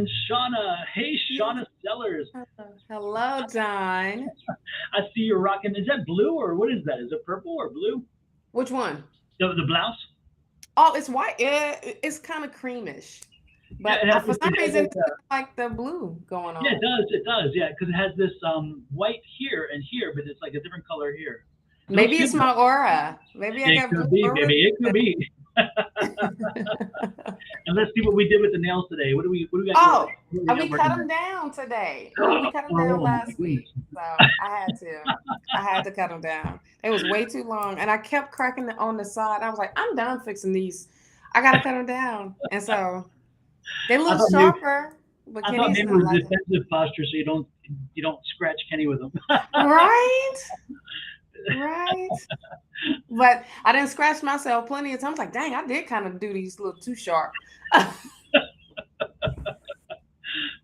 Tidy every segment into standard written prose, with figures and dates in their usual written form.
Shawna. Hey, Yeah. Shawna Sellars. Hello, Don. I see you're rocking. Is that blue or what is that? Is it purple or blue? Which one? The blouse? Oh, it's white. Yeah, it's kind of creamish, Yeah, but it for some has reason like it feels like the blue going yeah, it on. does. It does. Yeah, because it has this white here and here, but it's like a different color here. It looks Maybe good it's though. my aura. Maybe I It got blue could be, aura. baby. It could be. And let's see what we did with the nails today. What do we got going? Oh, What do we got we cut working them there? down today. Well, we cut them down Oh my last goodness. week, so I had to. I had to cut them down. It was way too long, and I kept cracking it on the side. I was like, I'm done fixing these. I gotta cut them down, and so they I look thought maybe sharper. But I thought Kenny's maybe it not was like it, defensive posture, so you don't scratch Kenny with them. right? Right. But I didn't scratch myself plenty of times. Like, dang, I did kind of do these a little too sharp.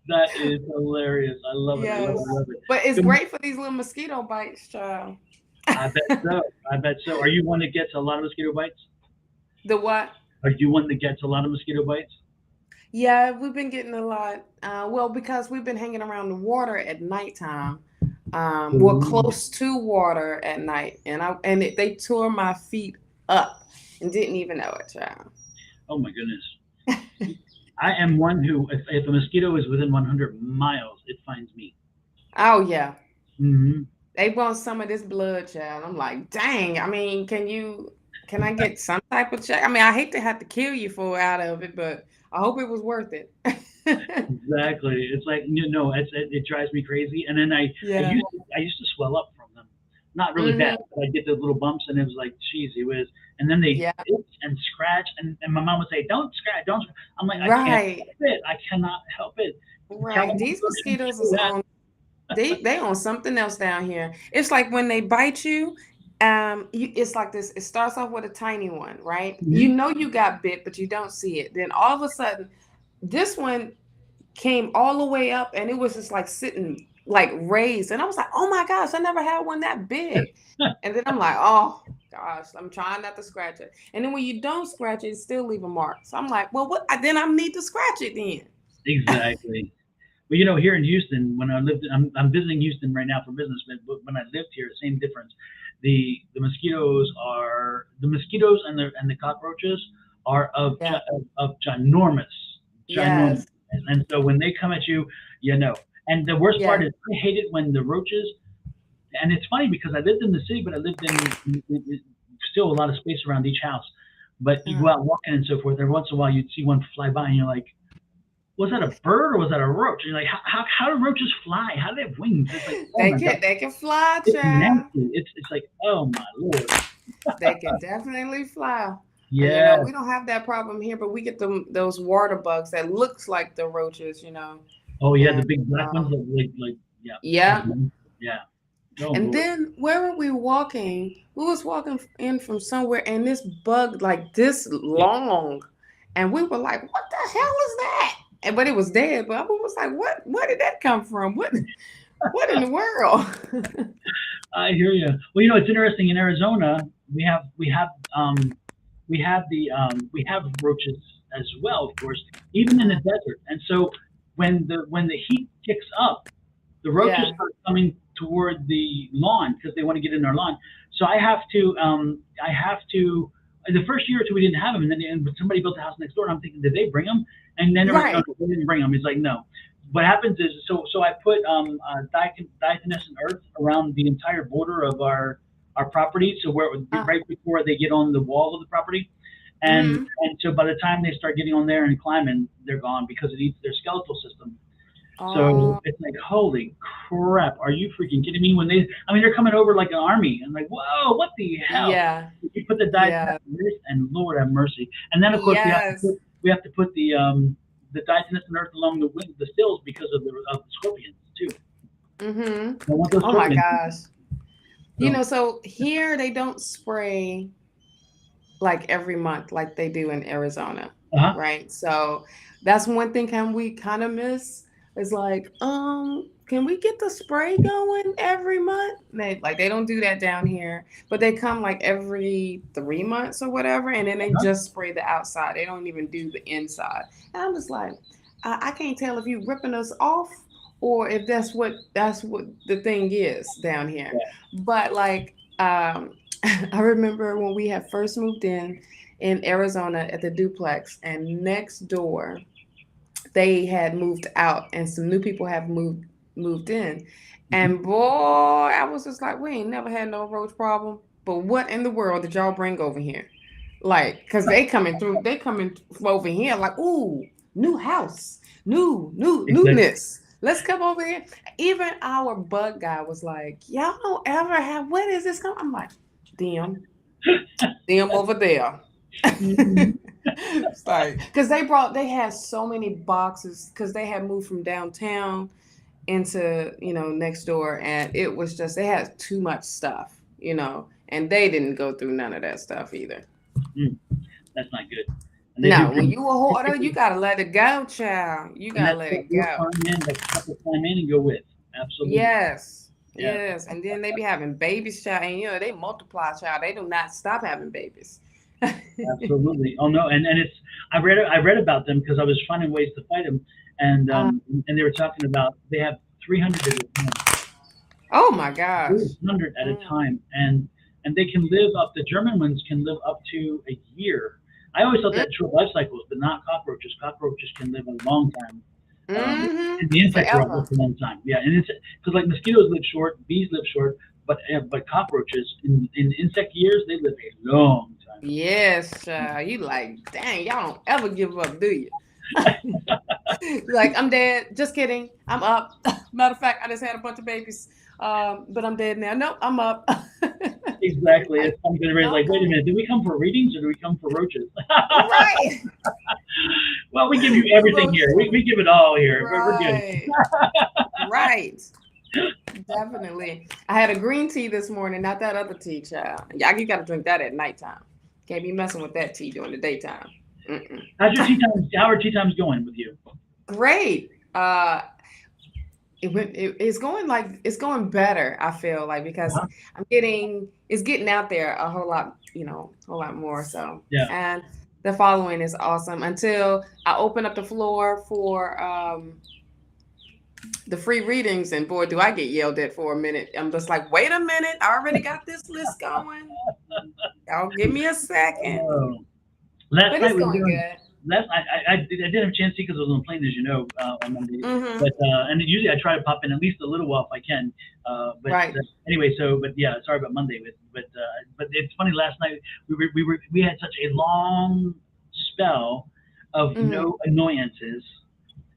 That is hilarious. I love it. I love it. I Yes. love it. But it's Good. great for these little mosquito bites, child. I bet so. I bet so. Are you one that gets a lot of mosquito bites? The what? Are you one that gets a lot of mosquito bites? Yeah, we've been getting a lot. Well, because we've been hanging around the water at nighttime. We're Ooh. close to water at night, and they tore my feet up and didn't even know it, child. Oh my goodness. I am one who, if a mosquito is within 100 miles, it finds me. Oh yeah, Hmm. they want some of this blood, child. I'm like, dang. I mean, can I get some type of check? I mean, I hate to have to kill you for out of it, but I hope it was worth it. Exactly. It's like it drives me crazy. And then Yeah. I used to swell up from them. Not really bad, Hmm. but I get the little bumps, and it was like, geez, it was. And then they Yeah. itch and scratch, and my mom would say, "Don't scratch, don't." Scratch. I'm like, I can't Right. help it. I cannot help it. Right. California These shouldn't mosquitoes show is that. on they on something else down here. It's like when they bite you, it's like this. It starts off with a tiny one, right? You Mhm. know you got bit, but you don't see it. Then all of a sudden, this one came all the way up, and it was just like sitting like raised, and I was like, oh my gosh, I never had one that big. And then I'm like, oh gosh, I'm trying not to scratch it. And then when you don't scratch it, it still leave a mark. So I'm like, well, what? Then I need to scratch it then. Exactly. Well, here in Houston, when I'm visiting Houston right now for business, but when I lived here, same difference. The mosquitoes and the cockroaches are Yeah. of ginormous, ginormous, Yes. and so when they come at you, you know. And the worst part Yeah. is I hate it when the roaches. And it's funny because I lived in the city, but I lived in still a lot of space around each house. But you go Uh, out walking and so forth. Every once in a while, you'd see one fly by, and you're like, was that a bird or was that a roach? And you're like, how do roaches fly? How do they have wings? It's like, oh my god, they can fly, it's child. nasty. It's like, oh my lord. They can definitely fly. And Yeah. we don't have that problem here, but we get those water bugs that looks like the roaches. Oh yeah, the And big black ones, like yeah. yeah. Mhm. Yeah. Oh And lord. then where were we walking? We was walking in from somewhere, and this bug like this long, and we were like, "What the hell is that?" And but it was dead. But I was like, "What? Where did that come from? What in the world?" I hear you. Well, it's interesting. In Arizona, we have we have we have roaches as well, of course, even in the desert. And so when the heat kicks up, the roaches Yeah. start coming toward the lawn because they want to get in our lawn. So I have to. The first year or two we didn't have them, and then somebody built a house next door, and I'm thinking, did they bring them? And then they're like, no, Right. no, they didn't bring them. He's like, no. What happens is, so I put diatomaceous earth around the entire border of our property, so where Uh, right before they get on the wall of the property, mm-hmm. and so by the time they start getting on there and climbing, they're gone because it eats their skeletal system. So Oh, it's like, holy crap, are you freaking kidding me? They're coming over like an army, and like, whoa, what the hell? yeah. You put the Yeah. diatomaceous earth, and Lord have mercy. And then of course Yes. we have to put the diatomaceous earth along the sills because of the scorpions too. Mm-hmm. I want those Oh my scorpions. gosh. So So here they don't spray like every month like they do in Arizona, uh-huh. right? So that's one thing can we kind of miss is like, can we get the spray going every month? They don't do that down here, but they come like every 3 months or whatever, and then they Uh-huh. just spray the outside. They don't even do the inside. And I'm just like, I can't tell if you ripping us off or if that's what the thing is down here. Yeah. But like I remember when we had first moved in Arizona at the duplex, and next door they had moved out and some new people have moved in. Mhm. And boy, I was just like, we ain't never had no roach problem. But what in the world did y'all bring over here? Like, cause they coming over here like, ooh, new house, Exactly. newness. Let's come over here. Even our bug guy was like, y'all don't ever have, what is this coming? I'm like, them over there. Mhm. It's like, because they had so many boxes because they had moved from downtown into, next door, and it was just, they had too much stuff, and they didn't go through none of that stuff either. Mm, that's not good. And they do No, when bring, you a hoarder, you gotta let it go, child. You and gotta that's let what it we'll go. climb in, that stuff will climb in and go with. Absolutely. Yes. Yeah, Yes. And then they be having babies, child, and they multiply, child. They do not stop having babies. absolutely. Oh no, and it's I read about them because I was finding ways to fight them, uh, and they were talking about they have 300 at a time, oh my gosh. 300 at a Mm, time, and they can live up. The German ones can live up to a year. I always thought mm, that short life cycles, but not cockroaches. Cockroaches can live a long time. mm-hmm. In the insect world, Forever. that's a long time. Yeah, and it's because like mosquitoes live short, bees live short, but cockroaches in insect years they live a long time. Yes, child. You like, dang, y'all don't ever give up, do you? Like, I'm dead. Just kidding. I'm up. Matter of fact, I just had a bunch of babies. But I'm dead now. Nope, I'm up. Exactly. Like, It's something everybody's like, wait a okay. minute, do we come for readings or do we come for roaches? Right. Well, we give you The everything roaches here. are We give it all here. We're good. right. Right. Definitely. I had a green tea this morning, not that other tea, child. Yeah, you got to drink that at nighttime. Can't be messing with that tea during the daytime. Mm-mm. How's your tea times? How are tea times going with you? Great. It's going better, I feel like, because Uh-huh. it's getting out there a whole lot, a whole lot more. So, Yeah. and the following is awesome until I open up the floor for the free readings, and boy, do I get yelled at for a minute. I'm just like, wait a minute, I already got this list going. Y'all give me a second. Oh. Last But night it's we were going doing. good. I didn't have a chance to because I was on a plane, as you know, on Monday. Mm-hmm. But and usually I try to pop in at least a little while if I can. But Right. anyway, but yeah, sorry about Monday. But it's funny. Last night we had such a long spell of Mm-hmm. no annoyances,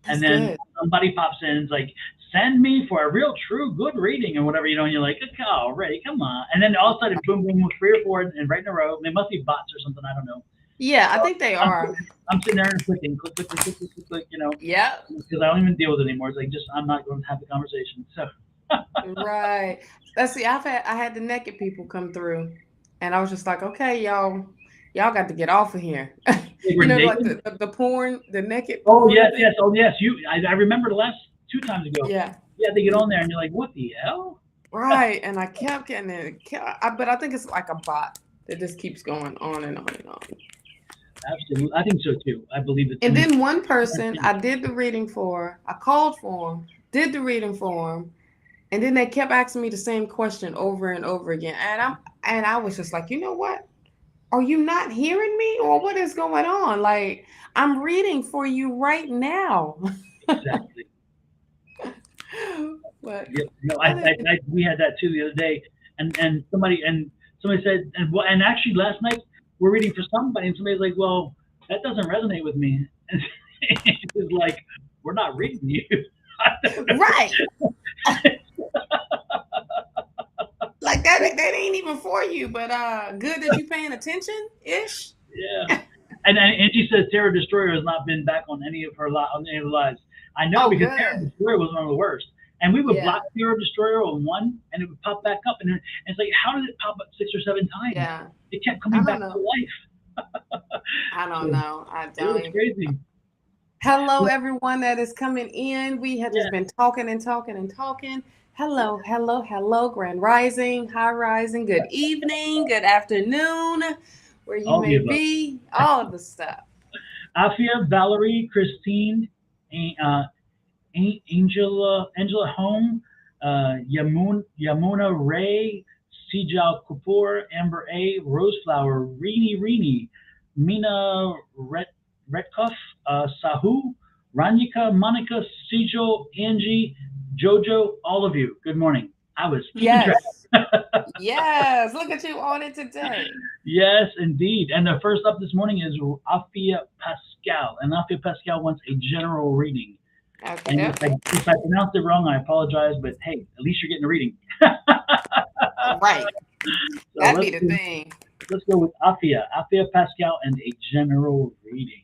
That's and then good. somebody pops in and is like, "Send me for a real, true, good reading," or whatever, and you're like, "Okay, already, come on." And then all of a sudden, boom, boom, boom, three or four, and right in a row. They must be bots or something. I don't know. Yeah, I So think they I'm are. sitting, I'm sitting there and clicking, click, click, click, click, click, click, click, Yep. because I don't even deal with it anymore. It's like just I'm not going to have the conversation. So Right. Let's see. I had the naked people come through, and I was just like, okay, y'all got to get off of here. they were Like naked. the porn, the naked Oh porn yes, video. yes, oh yes. I remember the last two times ago. Yeah. Yeah, they get on there and you're like, what the hell? Right. And I kept getting it. But I think it's like a bot that just keeps going on and on and on. Absolutely, I think so too. I believe it's And and it's. then one person I did the reading for, I called for him, did the reading for him, and then they kept asking me the same question over and over again. And I was just like, you know what? Are you not hearing me, or what is going on? Like, I'm reading for you right now. Exactly. But Yep. No, other than, we had that too the other day, and somebody said, and actually last night we're reading for somebody, and somebody's like, well, that doesn't resonate with me, and it's like, we're not reading you. I don't right, know. like that ain't even for you. But good that you paying attention ish. Yeah. And Angie says Terror Destroyer has not been back on any of on any of her lives. I know Oh, because Terror good. Destroyer was one of the worst. And we would block Yeah, Terror Destroyer on one, and it would pop back up, and it's like, how did it pop up six or seven times? yeah. It kept I coming don't back to know. life. I don't So know. I it don't was even. crazy. Hello, Yeah, everyone that is coming in. We have just yeah. been talking and talking and talking. Hello, hello, hello, Grand Rising, High Rising, good evening, good afternoon, where you All the may above. be, all of the stuff. Afia, Valerie, Christine. Angela Home, Yamuna Ray, Sijal Kapoor, Amber A, Roseflower, Reenie, Mina Retkoff, Sahu, Ranyika, Monica, Sijo, Angie, Jojo, all of you. Good morning. I was keeping track. Yes. Yes. Look at you on it today. Yes, indeed. And the first up this morning is Afia Pascal. And Afia Pascal wants a general reading. Okay, And okay. if I pronounced it wrong, I apologize. But hey, at least you're getting a reading. Right. So That'd be the thing. let's go with Afia Pascal, and a general reading.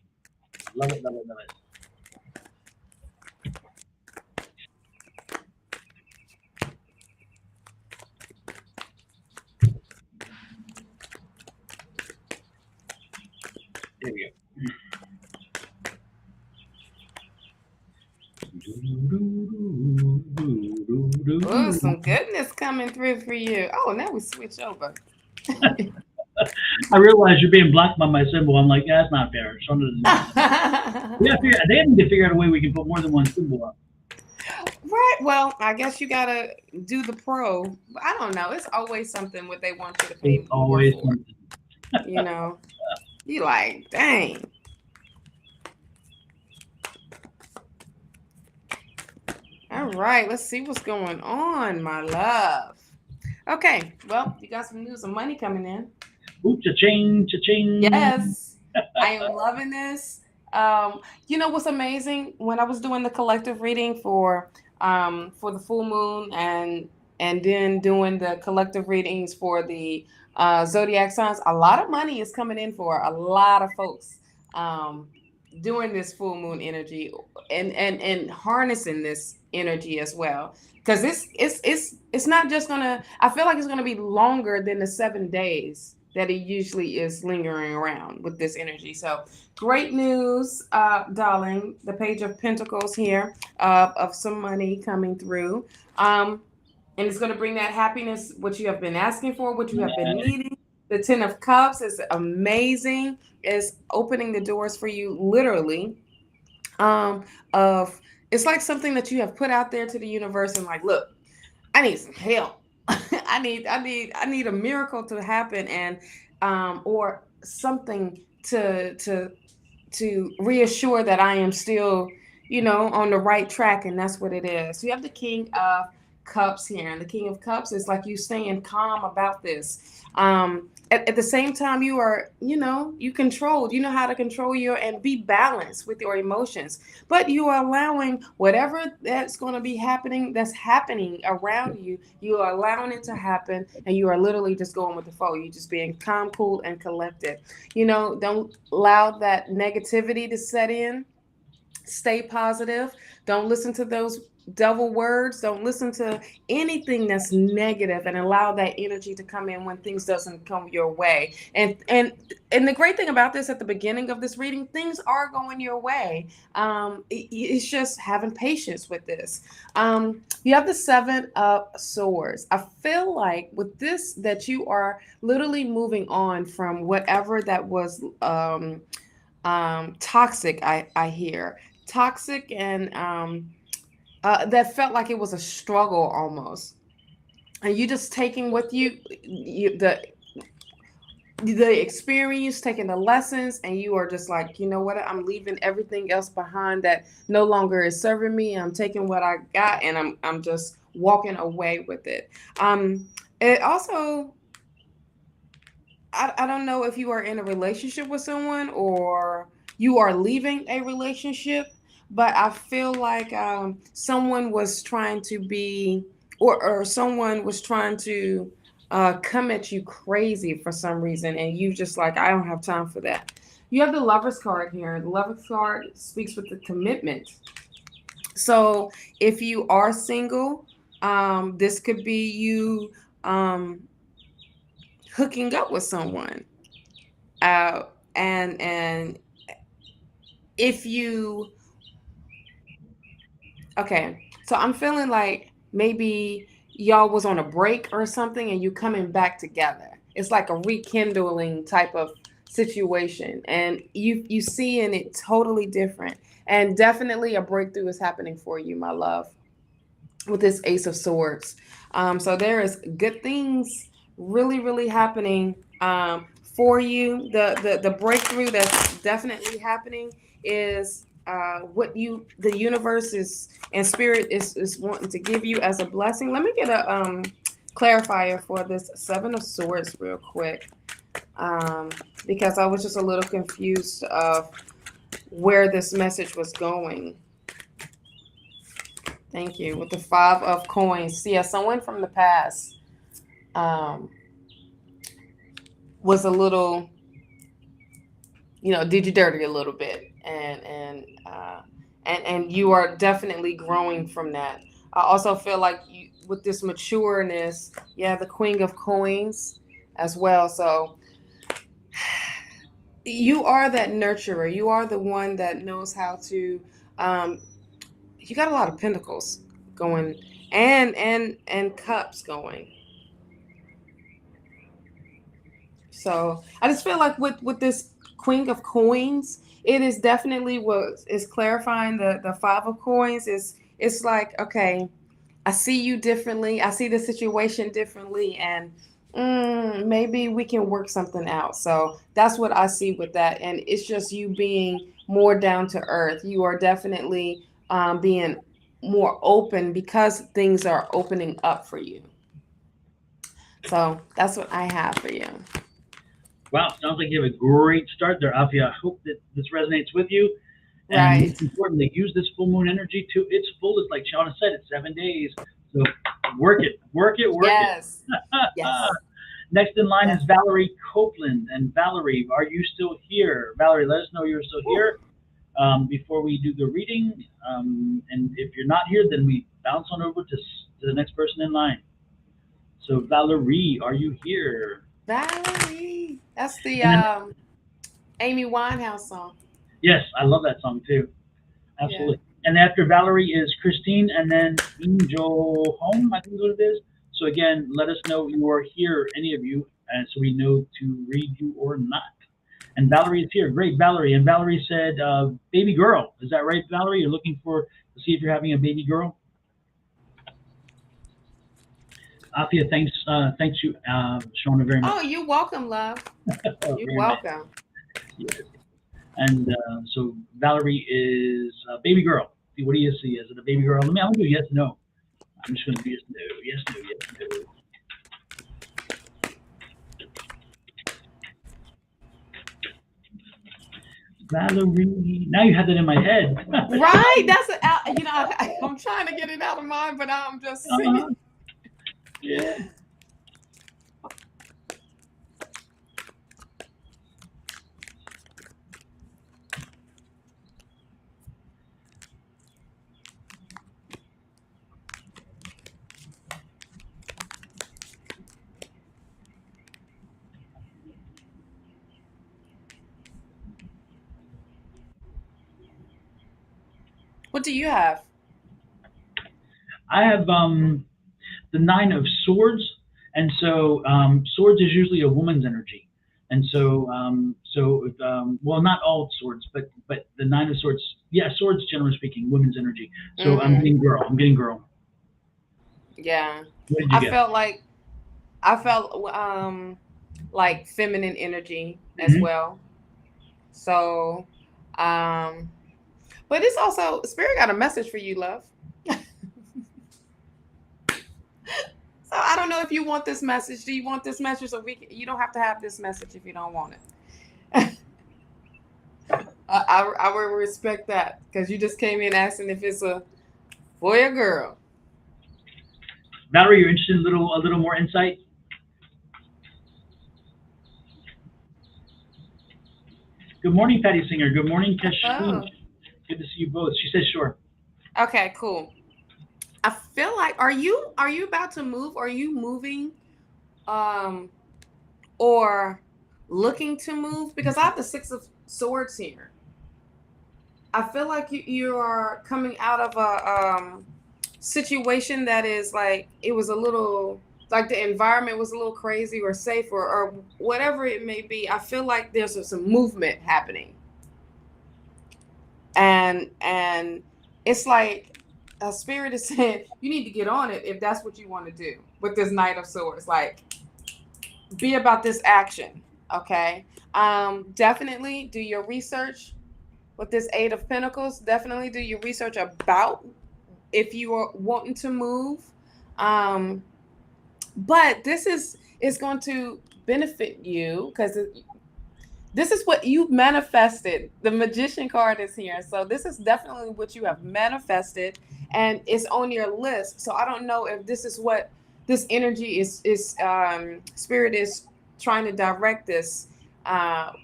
Love it, love it, love it. There we Oh, go. some goodness coming through for you. Oh, now we switch over. I realize you're being blocked by my symbol. I'm like, yeah, that's not fair. Shawna doesn't know. They need to figure out a way we can put more than one symbol up. Right. Well, I guess you gotta do the pro. I don't know. It's always something what they want you to pay It's more always for. something. You know, you like, dang. All right. Let's see what's going on, my love. Okay. Well, you got some news of money coming in. Ooh, cha-ching, cha-ching. Yes, I am loving this. You know what's amazing? When I was doing the collective reading for the full moon and then doing the collective readings for the zodiac signs, a lot of money is coming in for a lot of folks um, doing this full moon energy and harnessing this energy as well. Because it's not just gonna. I feel like it's gonna be longer than the 7 days that it usually is lingering around with this energy. So great news, darling. The Page of Pentacles here of some money coming through. And it's going to bring that happiness, what you have been asking for, what you have been needing. The Ten of Cups is amazing. It's opening the doors for you, literally. Of it's like something that you have put out there to the universe, and like, look, I need some help. I need a miracle to happen, and or something to reassure that I am still, on the right track, and that's what it is. So you have the King of Cups here, and the King of Cups is like you staying calm about this. At the same time, you are, you know how to control your and be balanced with your emotions, but you are allowing whatever that's going to be happening, that's happening around you, you are allowing it to happen, and you are literally just going with the flow. You're just being calm, cool, and collected. Don't allow that negativity to set in. Stay positive. Don't listen to those devil words. Don't listen to anything that's negative, and allow that energy to come in when things doesn't come your way. And the great thing about this, at the beginning of this reading, things are going your way. It's just having patience with this. You have the Seven of Swords. I feel like with this that you are literally moving on from whatever that was toxic. I hear toxic, and that felt like it was a struggle almost, and you just taking with the experience, taking the lessons, and you are just like, you know what, I'm leaving everything else behind that no longer is serving me. I'm taking what I got, and I'm just walking away with it. It also, I don't know if you are in a relationship with someone or you are leaving a relationship, but I feel like someone was trying to be, or someone was trying to come at you crazy for some reason, and you just like, I don't have time for that. You have the Lover's card here. The Lover's card speaks with the commitment. So if you are single, this could be you hooking up with someone. Uh, and if you, okay, so I'm feeling like maybe y'all was on a break or something, and you coming back together. It's like a rekindling type of situation, and you seeing it totally different. And definitely a breakthrough is happening for you, my love, with this Ace of Swords. So there is good things really, really happening for you. The breakthrough that's definitely happening is what the universe is and spirit is wanting to give you as a blessing. Let me get a clarifier for this Seven of Swords real quick, because I was just a little confused of where this message was going. Thank you. With the Five of Coins. Yeah, someone from the past was a little, did you dirty a little bit. And you are definitely growing from that. I also feel like you, with this matureness, the Queen of Coins as well. So you are that nurturer. You are the one that knows how to you got a lot of pentacles going and cups going. So I just feel like with this Queen of Coins, it is definitely what is clarifying. The Five of Coins is, it's like, okay, I see you differently. I see the situation differently, and maybe we can work something out. So that's what I see with that. And it's just you being more down to earth. You are definitely being more open because things are opening up for you. So that's what I have for you. Wow, sounds like you have a great start there, Afia. I hope that this resonates with you. And Right. most importantly, use this full moon energy to its fullest. Like Shawna said, it's 7 days. So work it, work it, work Yes. it. Yes. Next in line Yes. is Valerie Copeland. And Valerie, are you still here? Valerie, let us know you're still here before we do the reading. And if you're not here, then we bounce on over to the next person in line. So Valerie, are you here? Valerie. That's the And then, Amy Winehouse song. yes, I love that song too. Yeah. Absolutely. And after Valerie is Christine, and then Angel Home, I think is what it is. So again, let us know you are here, any of you, and so we know to read you or not. And Valerie is here. Great, Valerie. And Valerie said, "Baby girl." Is that right, Valerie? You're looking for to see if you're having a baby girl. Afia, thanks you, Shawna, very much. Oh, you're welcome, love. You're Very nice. welcome. Yes. And so Valerie is a baby girl. See, what do you see? Is it a baby girl? I'm gonna do yes, no. I'm just going to do yes, no, yes, no, yes, no. Valerie. Now you have that in my head. Right. That's I'm trying to get it out of mine, but I'm just singing. Yeah. What do you have? I have the Nine of Swords, and so swords is usually a woman's energy, and well, not all swords, but the Nine of Swords, yeah, swords generally speaking, women's energy. So I'm getting girl. I'm getting girl. Yeah. What did you get? I felt like feminine energy as well. So but it's also Spirit got a message for you, love. So I don't know if you want this message. Do you want this message? So you don't have to have this message if you don't want it. I will respect that because you just came in asking if it's a boy or girl. Valerie, you're interested in a little more insight? Good morning, Patty Singer. Good morning, Kashmir. Good to see you both. She says sure. Okay, cool. I feel like are you about to move? Are you moving or looking to move? Because I have the Six of Swords here. I feel like you are coming out of a situation that is like it was a little like the environment was a little crazy or safe or whatever it may be. I feel like there's some movement happening. And it's like a spirit is saying you need to get on it if that's what you want to do with this Knight of Swords. Like, be about this action. Okay. Definitely do your research with this Eight of Pentacles. Definitely do your research about if you are wanting to move. But this is going to benefit you because this is what you manifested. The Magician card is here. So this is definitely what you have manifested, and it's on your list. So I don't know if this is what this energy is spirit is trying to direct this um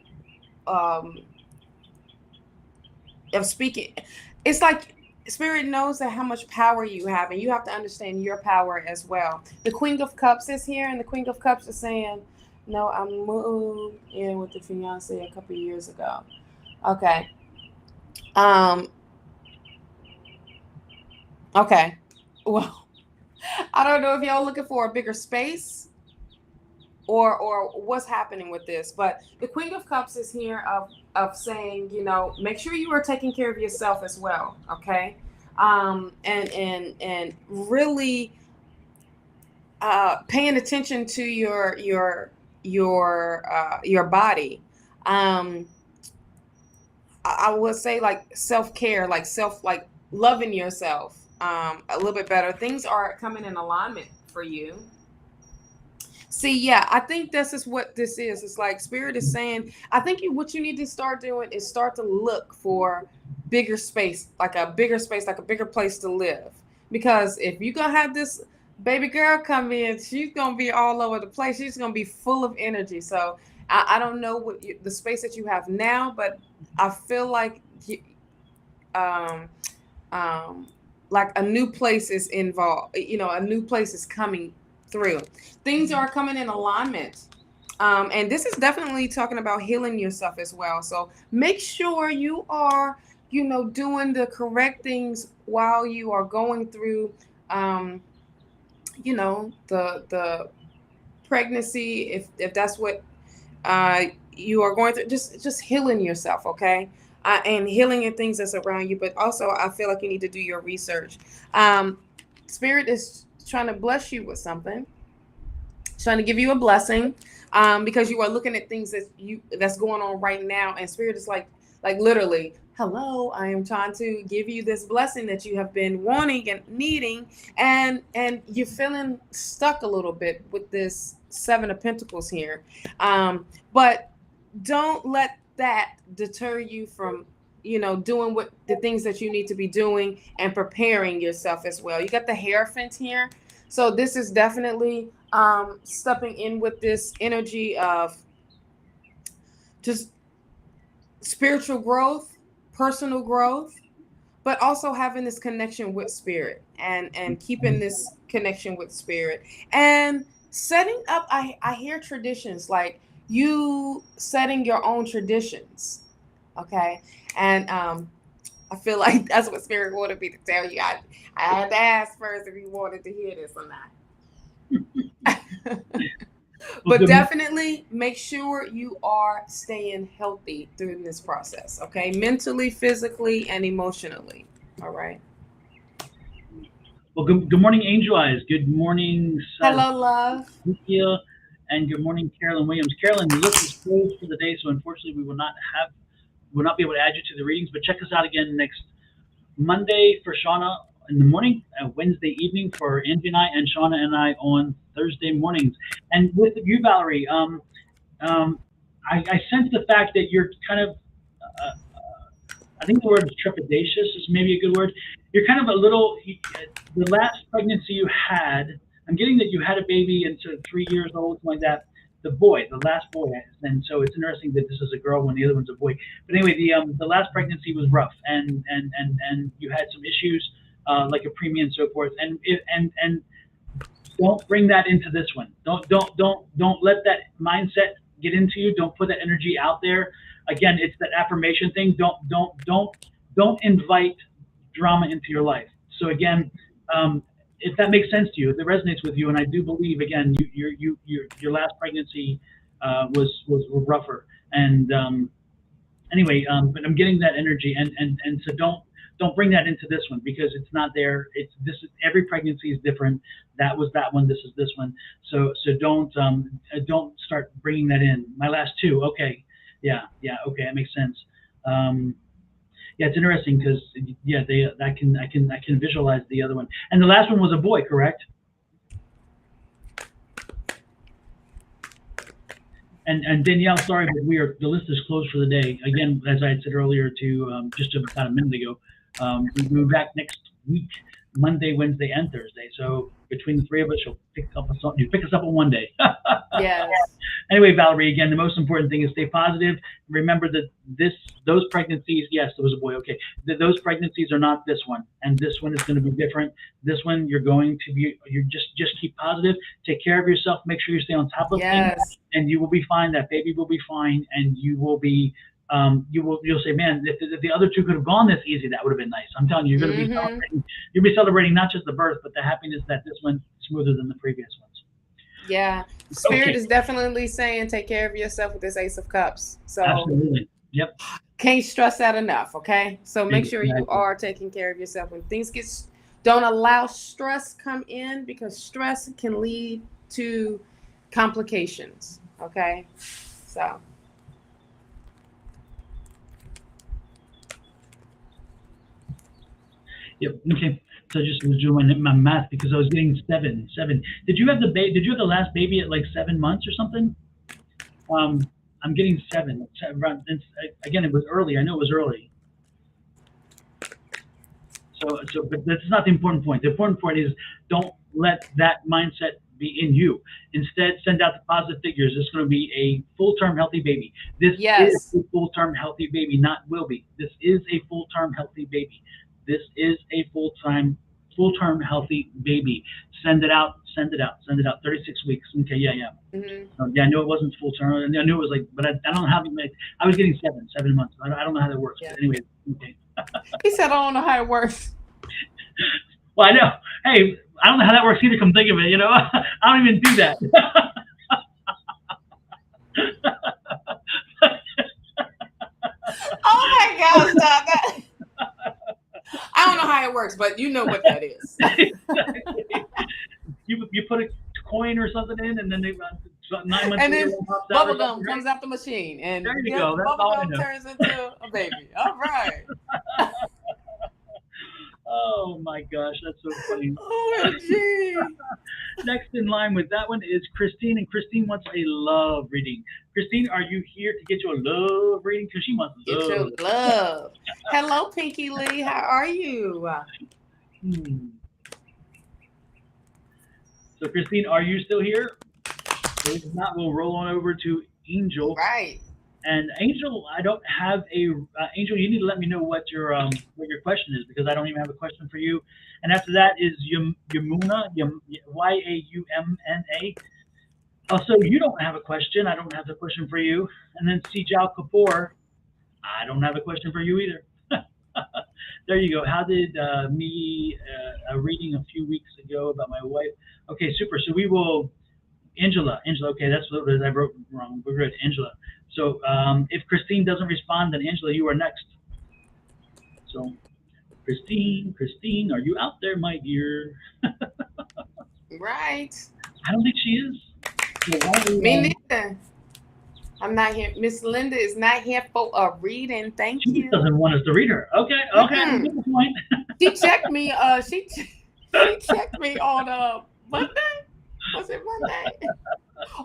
of speaking. It's like spirit knows that how much power you have, and you have to understand your power as well. The Queen of Cups is here, and the Queen of Cups is saying, no, I moved in with the fiance a couple of years ago. Okay. Okay. Well, I don't know if y'all looking for a bigger space or what's happening with this, but the Queen of Cups is here of saying, make sure you are taking care of yourself as well. Okay. And really paying attention to your body. I would say like self-care, like loving yourself a little bit better. Things are coming in alignment for you. See, yeah, I think this is what this is. It's like spirit is saying, I think what you need to start doing is start to look for bigger space, like a bigger space, like a bigger place to live. Because if you're going to have this baby girl come in, she's going to be all over the place. She's going to be full of energy. So I don't know what the space that you have now, but I feel like like a new place is involved. A new place is coming through. Things are coming in alignment. And this is definitely talking about healing yourself as well. So make sure you are, doing the correct things while you are going through, the pregnancy, if that's what you are going through, just healing yourself. Okay. And healing and things that's around you. But also I feel like you need to do your research. Spirit is trying to bless you with something, trying to give you a blessing, because you are looking at things that's going on right now, and spirit is like literally, hello, I am trying to give you this blessing that you have been wanting and needing, and you're feeling stuck a little bit with this Seven of Pentacles here, but don't let that deter you from doing what the things that you need to be doing and preparing yourself as well. You got the Hierophant here. So this is definitely stepping in with this energy of just spiritual growth, personal growth, but also having this connection with spirit and keeping this connection with spirit and setting up. I hear traditions, like you setting your own traditions. Okay. And I feel like that's what spirit wanted me to tell you. I had to ask first if you wanted to hear this or not. But definitely make sure you are staying healthy through this process. Okay. Mentally, physically, and emotionally. All right. Well, good morning, Angel Eyes. Good morning, Hello, love. and good morning, Carolyn Williams. Carolyn, your list is closed for the day, so unfortunately we will not be able to add you to the readings. But check us out again next Monday for Shawna in the morning, Wednesday evening for Angie and Shawna and I on Thursday mornings. And with you, Valerie, I sense the fact that you're kind of, I think the word is trepidatious is maybe a good word. You're kind of a little, the last pregnancy you had, I'm getting that you had a baby and so 3 years old, something like that. The last boy, and so it's interesting that this is a girl when the other one's a boy. But anyway, the last pregnancy was rough, and you had some issues like a preemie and so forth. And don't bring that into this one. Don't let that mindset get into you. Don't put that energy out there. Again, it's that affirmation thing. Don't invite drama into your life. So again, if that makes sense to you, if it resonates with you, and I do believe, again, your last pregnancy was rougher, and Anyway, but I'm getting that energy, and so don't bring that into this one because it's not there. It's this is every pregnancy is different. That was that one. This is this one. So don't start bringing that in. My last two. Okay, yeah, okay, that makes sense. Um, yeah, it's interesting because yeah, I can visualize the other one. And the last one was a boy, correct? And Danielle, sorry, but the list is closed for the day. Again, as I had said earlier to just about a minute ago, we'll be back next week, Monday, Wednesday, and Thursday. So between the three of us, you pick us up on one day. Yes. Anyway, Valerie, again, the most important thing is stay positive. Remember that those pregnancies, yes, there was a boy, okay. Those pregnancies are not this one, and this one is going to be different. This one, you just keep positive, take care of yourself, make sure you stay on top of things, Yes. and you will be fine. That baby will be fine, and you'll say, man, if the other two could have gone this easy, that would have been nice. I'm telling you, you're going to be celebrating. You'll be celebrating not just the birth, but the happiness that this one's smoother than the previous ones. Yeah. Spirit is definitely saying take care of yourself with this Ace of Cups. So absolutely. Yep. Can't stress that enough. Okay. So make sure you are taking care of yourself when things don't allow stress come in because stress can lead to complications. Okay. So. Yep. Okay. So I just was doing my math because I was getting seven. Did you have Did you have the last baby at like 7 months or something? I'm getting seven. Again, it was early. I know it was early. But that's not the important point. The important point is don't let that mindset be in you. Instead, send out the positive figures. It's going to be a full-term healthy baby. This is a full-term healthy baby, not will be. This is a full-term healthy baby. This is a full-term healthy baby. Send it out. 36 weeks. Okay, yeah. Yeah, I knew it wasn't full term. I knew it was like, but I don't know how to make. I was getting 7 months. I don't know how that works. Yeah. But anyway, okay. He said, I don't know how it works. Well, I know. Hey, I don't know how that works either. Come think of it, I don't even do that. Oh my gosh, stop that. I don't know how it works, but you know what that is. You put a coin or something in, and then 9 months and then bubble gum right? comes out the machine, and there you go. bubble gum turns into a baby. All right. Oh my gosh, that's so funny. OMG. Next in line with that one is Christine, and Christine wants a love reading. Christine, are you here to get your love reading? Because she wants love. Get your love. Hello, Pinky Lee. How are you? So, Christine, are you still here? If not, we'll roll on over to Angel. Right. And Angel, I don't have a Angel. You need to let me know what your question is because I don't even have a question for you. And after that is Yamuna, Yaumna. Also, you don't have a question. I don't have a question for you. And then Sijal Kapoor, I don't have a question for you either. There you go. How did me a reading a few weeks ago about my wife? Okay, super. So we will Angela. Okay, that's what I wrote wrong. We're good, Angela. So if Christine doesn't respond, then Angela, you are next. So Christine, are you out there, my dear? Right. I don't think she is. So me neither. I'm not here. Miss Linda is not here for a reading. Thank you. She doesn't want us to read her. Okay. Good point. She checked me. She checked me on Monday. Was it Monday?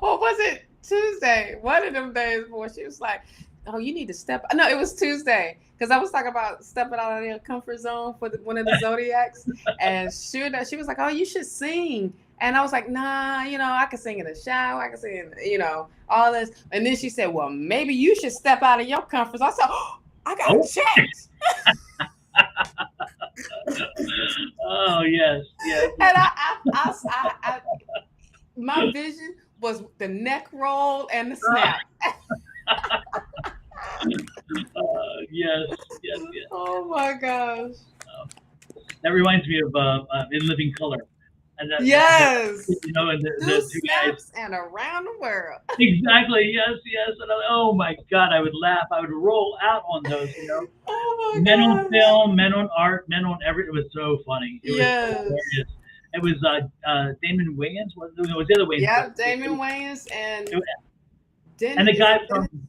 Or was it Tuesday? One of them days before. She was like, "Oh, you need to step." No, it was Tuesday because I was talking about stepping out of your comfort zone for one of the zodiacs, and she was like, "Oh, you should sing." And I was like, nah, I can sing in the shower. I can sing, all this. And then she said, well, maybe you should step out of your comfort zone. I said, oh, I got checked. Oh, yes. And I my vision was the neck roll and the snap. Yes. Oh, my gosh. That reminds me of In Living Color. and Yes. you know, and Two the two guys. snaps and around the world. Exactly. Yes, yes. And oh my God, I would laugh. I would roll out on those. You know, Oh men my on gosh. film, men on art, men on every. It was so funny. It was so Yes. hilarious. It was Damon Wayans. Was the other Wayans? But Yep, Damon Wayans and it- and Dennis, the is guy it from Dennis?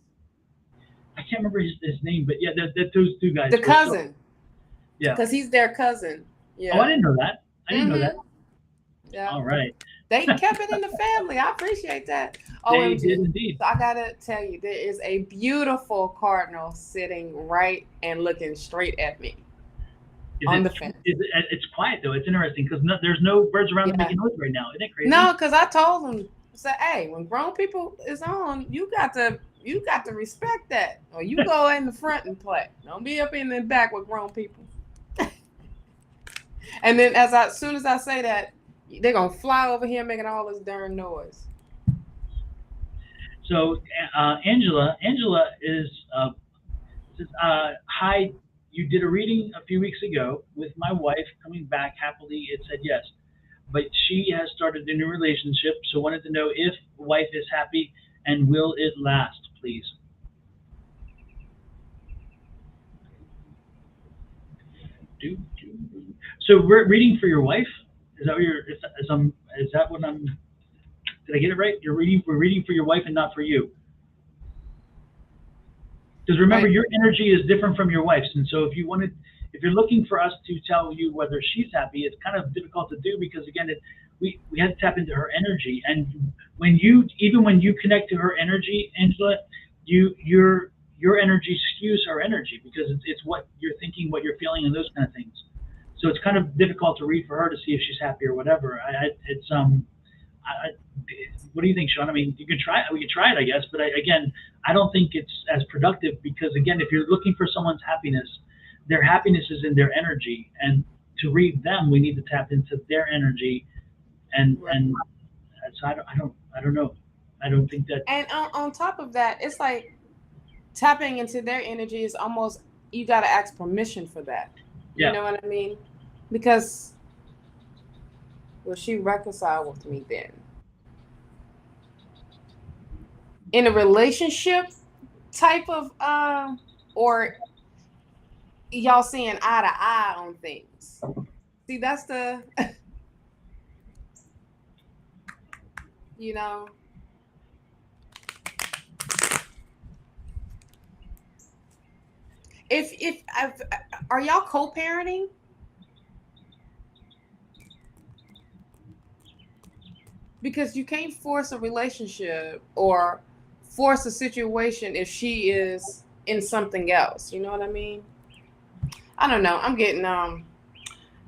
I can't remember his name, but yeah, those two guys The were so cousin, yeah. because he's their cousin. Oh, I Yeah. didn't know that. I didn't know that. Mm-hmm. Yeah. All right, They kept it in the family. I appreciate that. they did OMG. indeed. So I gotta tell you, there is a beautiful cardinal sitting right and looking straight at me on the fence. It's quiet though. It's interesting because there's no birds around Yeah. making noise right now. Isn't it crazy? No, because I told him, I said, hey, when grown people is on, you got to respect that. Or you go in the front and play. Don't be up in the back with grown people. And then as soon as I say that, they're gonna fly over here making all this darn noise. So Angela is says, hi. You did a reading a few weeks ago with my wife. Coming back happily, it said yes, but she has started a new relationship. So wanted to know if wife is happy and will it last, please. So we're reading for your wife. Is that what you're? Is that what I'm? Did I get it right? We're reading for your wife and not for you. Because remember, Right. your energy is different from your wife's, and so if you're looking for us to tell you whether she's happy, it's kind of difficult to do because again, we had to tap into her energy, and even when you connect to her energy, Angela, your energy skews her energy because it's what you're thinking, what you're feeling, and those kind of things. So it's kind of difficult to read for her to see if she's happy or whatever. What do you think, Sean? I mean, you can try it. We can try it, I guess. But again, I don't think it's as productive because, again, if you're looking for someone's happiness, their happiness is in their energy, and to read them, we need to tap into their energy, Right. and so I don't know. I don't think that. And on top of that, it's like tapping into their energy is almost, you got to ask permission for that. You Yeah. know what I mean? Because will she reconcile with me then? In a relationship type of or y'all seeing eye to eye on things. See, that's the you know. If are y'all co-parenting? Because you can't force a relationship or force a situation if she is in something else. You know what I mean? I don't know. I'm getting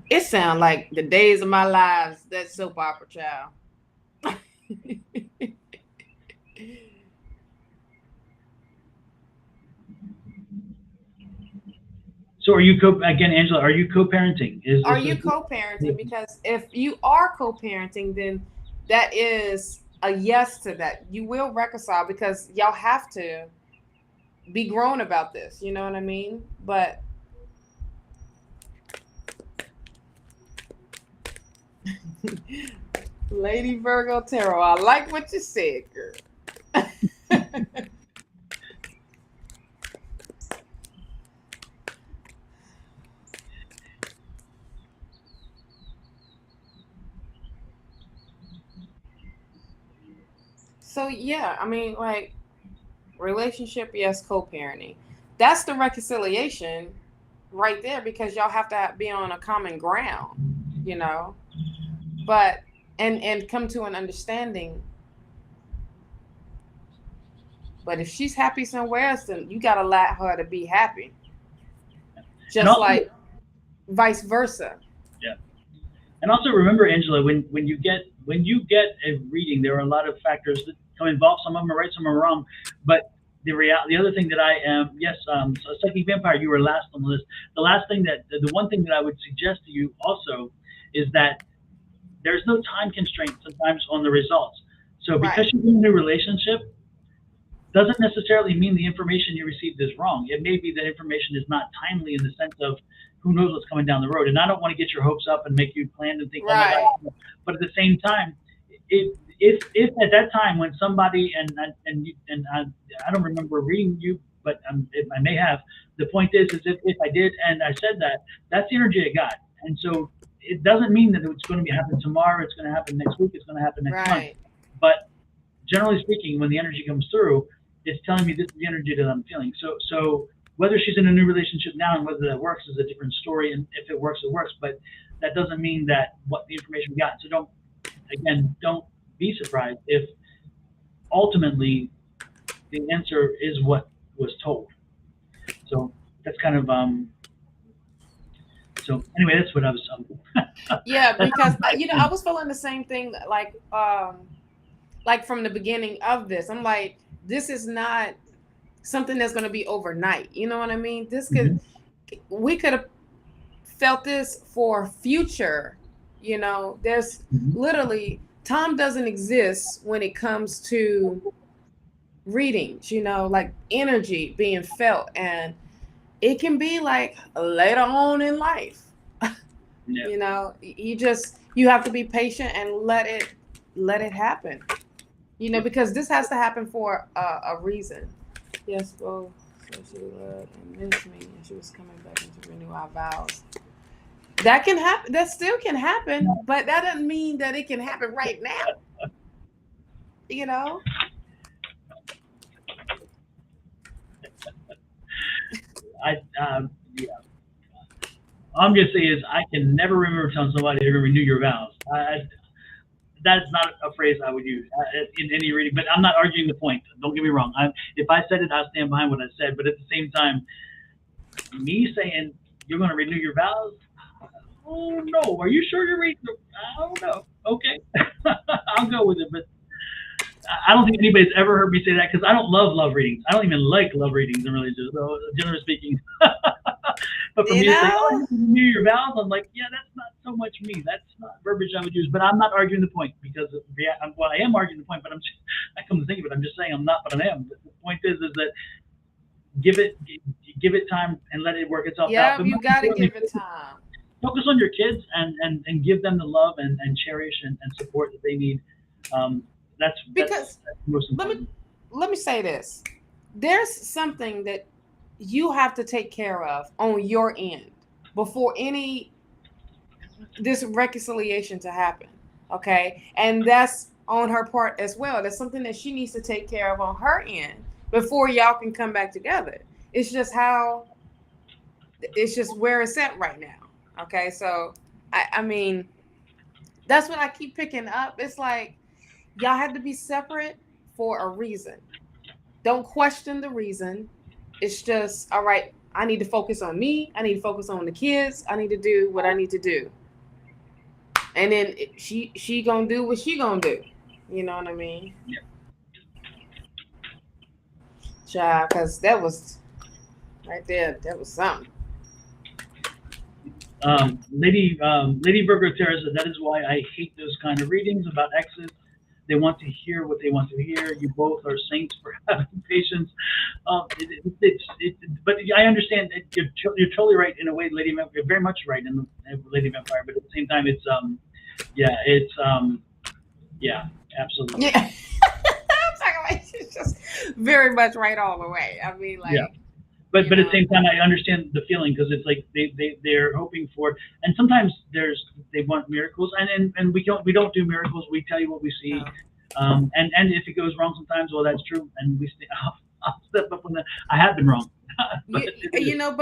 it sounds like the days of my lives, that soap opera child. So again, Angela? Are you co-parenting? Are you co-parenting? Because if you are co-parenting, then that is a yes to that. You will reconcile because y'all have to be grown about this. You know what I mean? But Lady Virgo Tarot, I like what you said, girl. So yeah, I mean, like, relationship, yes, co-parenting. That's the reconciliation right there because y'all have to be on a common ground, you know. But and come to an understanding. But if she's happy somewhere else, then you gotta let her to be happy. Just also, like vice versa. Yeah. And also remember, Angela, when you get a reading, there are a lot of factors that come involved. Some of them are right, some are wrong. But the other thing that I am, yes, so Psychic Vampire, you were last on the list. The one thing that I would suggest to you also is that there's no time constraint sometimes on the results. So because Right. you're in a new relationship, doesn't necessarily mean the information you received is wrong. It may be that information is not timely in the sense of who knows what's coming down the road. And I don't want to get your hopes up and make you plan and think, oh my Right. God. But at the same time, if at that time when somebody and I don't remember reading you, but I may have. The point is if I did and I said that, that's the energy I got, and so it doesn't mean that it's going to be happen tomorrow. It's going to happen next week. It's going to happen next month. Right. But generally speaking, when the energy comes through, it's telling me this is the energy that I'm feeling. So whether she's in a new relationship now and whether that works is a different story. And if it works, it works. But that doesn't mean that what the information we got. So don't be surprised if ultimately the answer is what was told. So that's kind of So anyway, that's what I was. Yeah, because I was feeling the same thing, like from the beginning of this. I'm like, this is not something that's going to be overnight. You know what I mean? We could have felt this for future. There's literally time doesn't exist when it comes to readings. Like energy being felt, and it can be like later on in life. Yeah. You have to be patient and let it happen. Because this has to happen for a reason. Yes, well, so she loved and missed me, and she was coming back to renew our vows. That can happen. That still can happen, but that doesn't mean that it can happen right now. Yeah. All I'm gonna say is I can never remember telling somebody to renew your vows. That's not a phrase I would use in any reading. But I'm not arguing the point. Don't get me wrong. If I said it, I stand behind what I said. But at the same time, me saying you're going to renew your vows. Oh no! Are you sure you're reading? I don't know. Okay, I'll go with it. But I don't think anybody's ever heard me say that because I don't love readings. I don't even like love readings in religion. So generally speaking. But for me to say, oh, you renew your vows, I'm like, yeah, that's not so much me. That's not verbiage I would use. But I'm not arguing the point because, I am arguing the point, but I come to think of it, I'm just saying I'm not, but I am. But the point is that give it time and let it work itself out. Yeah, But you got to give it time. Focus on your kids and give them the love and cherish and support that they need. That's most important. Let me say this. There's something that you have to take care of on your end before this reconciliation to happen. Okay. And that's on her part as well. That's something that she needs to take care of on her end before y'all can come back together. It's just where it's at right now. Okay. So I mean, that's what I keep picking up. It's like, y'all had to be separate for a reason. Don't question the reason. It's just, all right, I need to focus on me. I need to focus on the kids. I need to do what I need to do. And then she gonna do what she gonna do. You know what I mean? Yeah. Child, because that was right there. That was something. Lady Virgo Terra said, that is why I hate those kind of readings about exes. They want to hear what they want to hear. You both are saints for having patience. But I understand that you're totally right in a way, Lady Vampire. You're very much right in Lady Vampire. But at the same time, absolutely. Yeah, it's just very much right all the way. I mean, like. Yeah. But at the same time, I understand the feeling because it's like they're hoping for, and sometimes they want miracles, and we don't do miracles. We tell you what we see, and if it goes wrong sometimes, well, that's true, and I'll step up when I have been wrong. but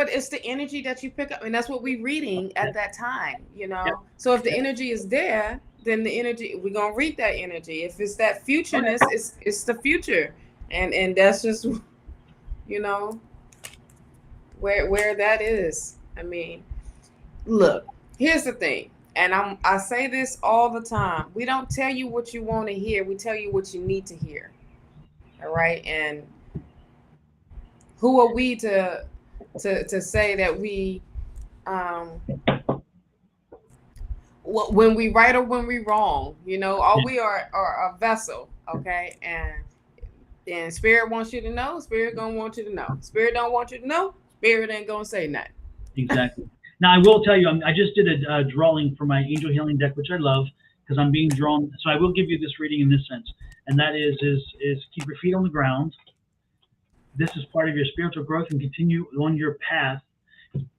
it's the energy that you pick up, and that's what we're reading at that time. Yeah. So if the energy is there, then the energy we're gonna read that energy. If it's that futureness, it's the future, and that's just where that is. I mean, look, here's the thing, and I say this all the time. We don't tell you what you want to hear. We tell you what you need to hear. All right. And who are we to say that we when we right or when we wrong? All we are a vessel. Okay. And Spirit wants you to know. Spirit gonna want you to know. Spirit don't want you to know. Spirit ain't gonna say nothing. Exactly. Now I will tell you, I just did a drawing for my angel healing deck, which I love, because I'm being drawn. So I will give you this reading in this sense, and that is keep your feet on the ground. This is part of your spiritual growth, and continue on your path.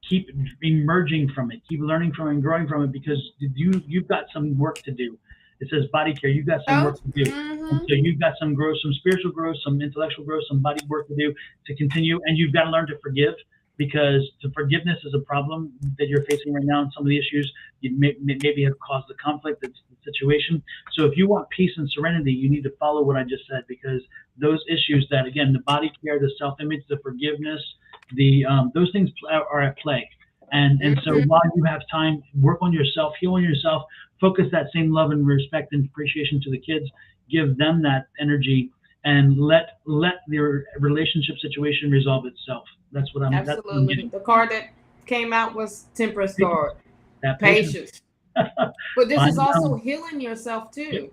Keep emerging from it. Keep learning from it and growing from it, because you've got some work to do. It says body care. You've got some work to do. And so you've got some growth, some spiritual growth, some intellectual growth, some body work to do to continue. And you've got to learn to forgive, because the forgiveness is a problem that you're facing right now. And some of the issues you maybe have caused the conflict, the situation. So if you want peace and serenity, you need to follow what I just said, because those issues that, again, the body care, the self-image, the forgiveness, those things are at play. And so while you have time, work on yourself, heal on yourself, focus that same love and respect and appreciation to the kids, give them that energy, and let your relationship situation resolve itself. That's what I'm. Absolutely. The card that came out was Temperance card. That patience. But this is also healing yourself too.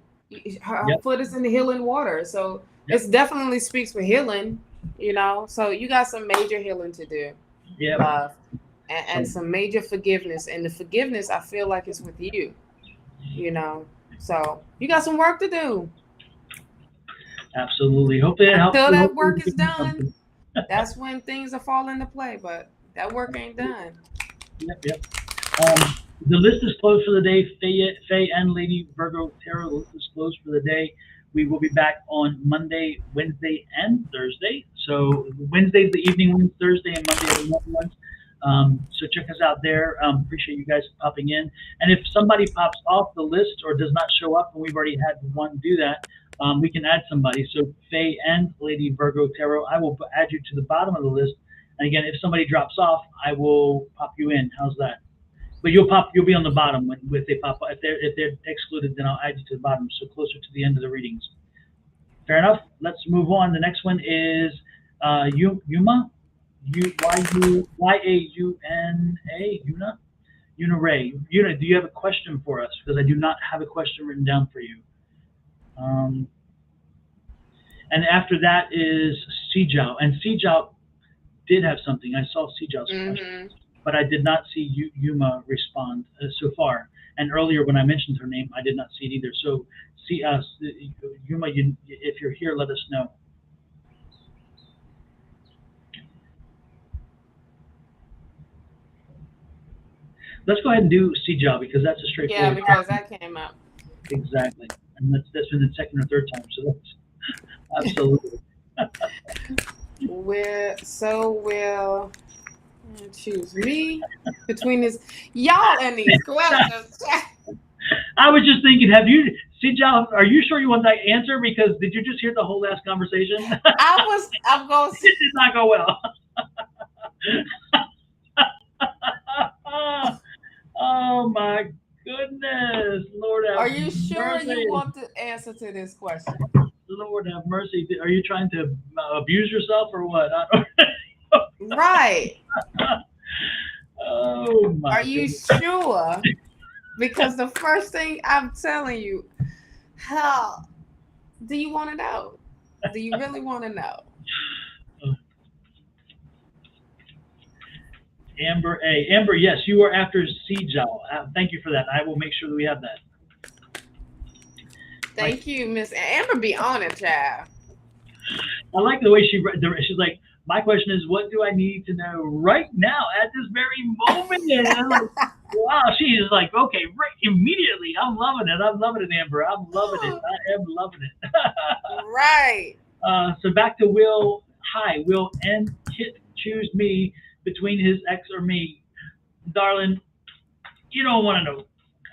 Her foot is in the healing water, so it definitely speaks for healing. So you got some major healing to do. Yeah. And some major forgiveness, and the forgiveness I feel like is with you. So you got some work to do. Absolutely. Hopefully it helps. Until that work is done, that's when things are falling into play. But that work ain't done. Yep. The list is closed for the day. Faye and Lady Virgo Tarot, the list is closed for the day. We will be back on Monday, Wednesday, and Thursday. So Wednesday's the evening ones, Thursday and Monday are the morning ones. So check us out there. Appreciate you guys popping in. And if somebody pops off the list or does not show up, and we've already had one do that, we can add somebody. So Faye and Lady Virgo Tarot, I will add you to the bottom of the list. And again, if somebody drops off, I will pop you in. How's that? But you'll be on the bottom if they pop. If they're excluded, then I'll add you to the bottom, so closer to the end of the readings. Fair enough. Let's move on. The next one is Yuma. Y-A-U-N-A. Yuna Ray. Yuna, do you have a question for us? Because I do not have a question written down for you. And after that is Sijao. And Sijao did have something. I saw Sijao's question, but I did not see Yuma respond so far. And earlier when I mentioned her name, I did not see it either. So Yuma, if you're here, let us know. Let's go ahead and do Sijao, because that's a straightforward. Yeah, because that came up. Exactly. And that's been the second or third time. So that's absolutely. Will choose me between this y'all and these questions. I was just thinking, Sijao, are you sure you want that answer? Because did you just hear the whole last conversation? I'm going. It did not go well. Oh my goodness, Lord have mercy. Are you sure you want the answer to this question? Lord have mercy. Are you trying to abuse yourself or what? Right. Oh my. Are you sure? Because the first thing I'm telling you, how do you want to know? Do you really want to know? Amber A. Amber, yes, you are after Sijao. Thank you for that. I will make sure that we have that. Thank you, Miss Amber. Be on it, child. I like the way she's like, my question is, what do I need to know right now at this very moment? And I'm like, wow, she is like, okay, right immediately. I'm loving it. Amber. I'm loving it. I am loving it. Right. So back to Will. Hi, Will and Kit choose me between his ex or me. Darling, you don't want to know.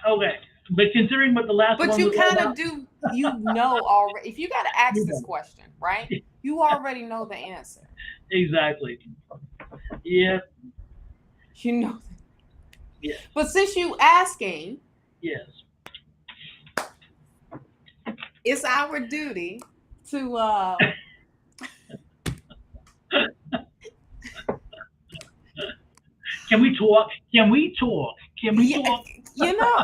Okay. But considering what the last one was But you kind of do, already. If you got to ask this question, right? You already know the answer. Exactly. Yeah. You know. Yes. But since you asking, yes, it's our duty to Can we talk?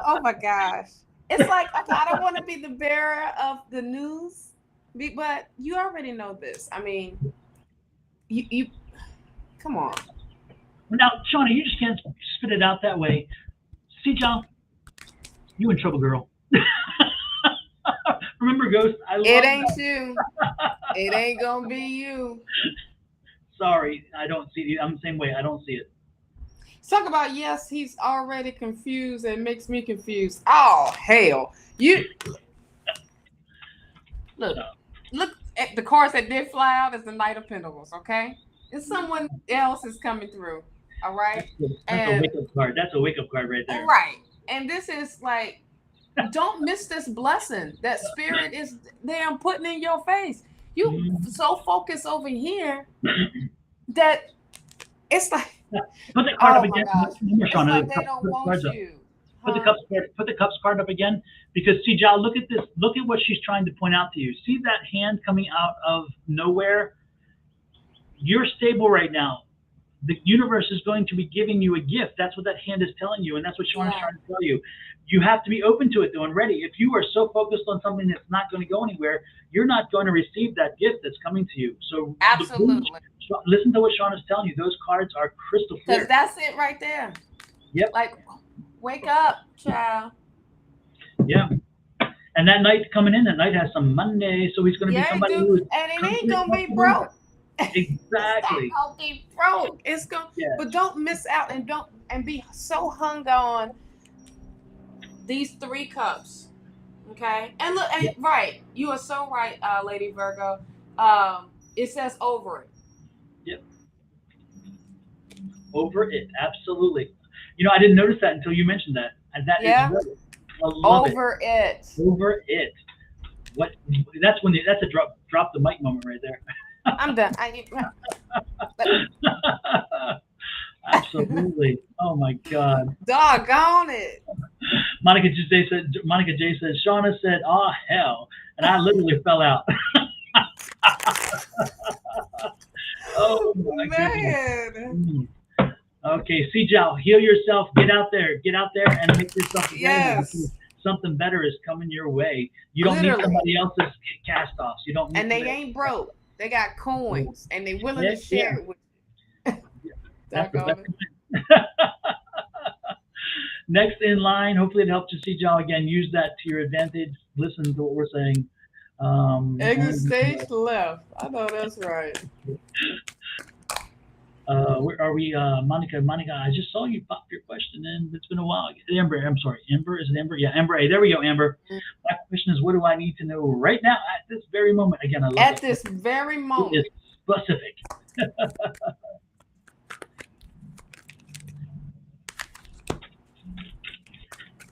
Oh my gosh. It's like, okay, I don't want to be the bearer of the news, but you already know this. I mean, you come on. Now, Shawna, you just can't spit it out that way. See, John, you in trouble, girl. Remember, Ghost? I love It ain't that. you. It ain't gonna be you. Sorry, I don't see it. I'm the same way. I don't see it. Talk about yes, he's already confused and makes me confused. Oh hell. You look, So, look at the cards that did fly out is the Knight of Pentacles, okay? It's someone else is coming through. All right. that's a And wake up card. That's a wake up card right there. right. And this is like, don't miss this blessing that spirit is damn putting in your face. You so focused over here that it's like, Put the card up oh my again. gosh. Remember, It's Shawna, like the they don't want cards up. you. Put the Huh? cups card up again, because see, Jal, look at this. Look at what she's trying to point out to you. See that hand coming out of nowhere? You're stable right now. The universe is going to be giving you a gift. That's what that hand is telling you, and that's what Shawna's Yeah. trying to tell you. You have to be open to it though and ready. If you are so focused on something that's not going to go anywhere, you're not going to receive that gift that's coming to you. So Absolutely. listen to what Shawna's telling you. Those cards are crystal Because clear. that's it right there. Yep. Like, wake up, child. Yeah. And that night coming in, that night has some Monday, so he's going to be Yeah, somebody do. who is And it ain't confident, gonna be comfortable. broke. Exactly. It's not gonna be broke. It's gonna, Yeah. but don't miss out and don't be so hung on these 3 cups. Okay. And look, and right, you are so right, Lady Virgo. It says over it. Yep. Over it, absolutely. You know, I didn't notice that until you mentioned that, and that is Yeah. right. I love Over it. Over it. What? That's when that's a drop the mic moment right there. I'm done. Absolutely. Oh my God. Doggone it. Monica J says, Shawna said, "Oh hell," and I literally fell out. Oh my goodness. Man. Okay, Sejal, heal yourself. Get out there, and make yourself available. Yes. Because something better is coming your way. You don't need Literally. somebody else's cast-offs. You don't need. And they somebody ain't broke. They got coins, and they willing Yeah, to share it with you. That's the Doggone best. it. Next in line, hopefully it helps you, Sejal. Again, use that to your advantage. Listen to what we're saying. Exit stage left. I know that's right. Where are we? Monica, I just saw you pop your question in. It's been a while. Amber, I'm sorry. Amber, is it Amber? Yeah, Amber A. There we go, Amber. My question is, what do I need to know right now at this very moment? Again, I love At it. this very moment. It is specific.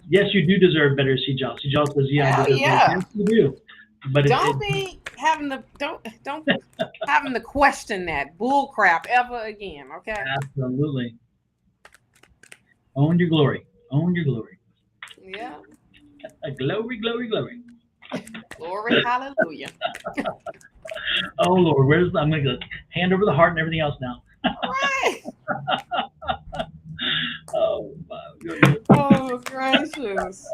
Yes, you do deserve better, Sejal. Sejal says, yeah, I deserve yeah. better. Yes, you do. But don't be having the don't having to question that bull crap ever again, okay? Absolutely. Own your glory. Own your glory. Yeah. Glory, glory, glory. Glory, hallelujah. Oh Lord, I'm gonna go hand over the heart and everything else now. Right. Oh my goodness. Oh gracious.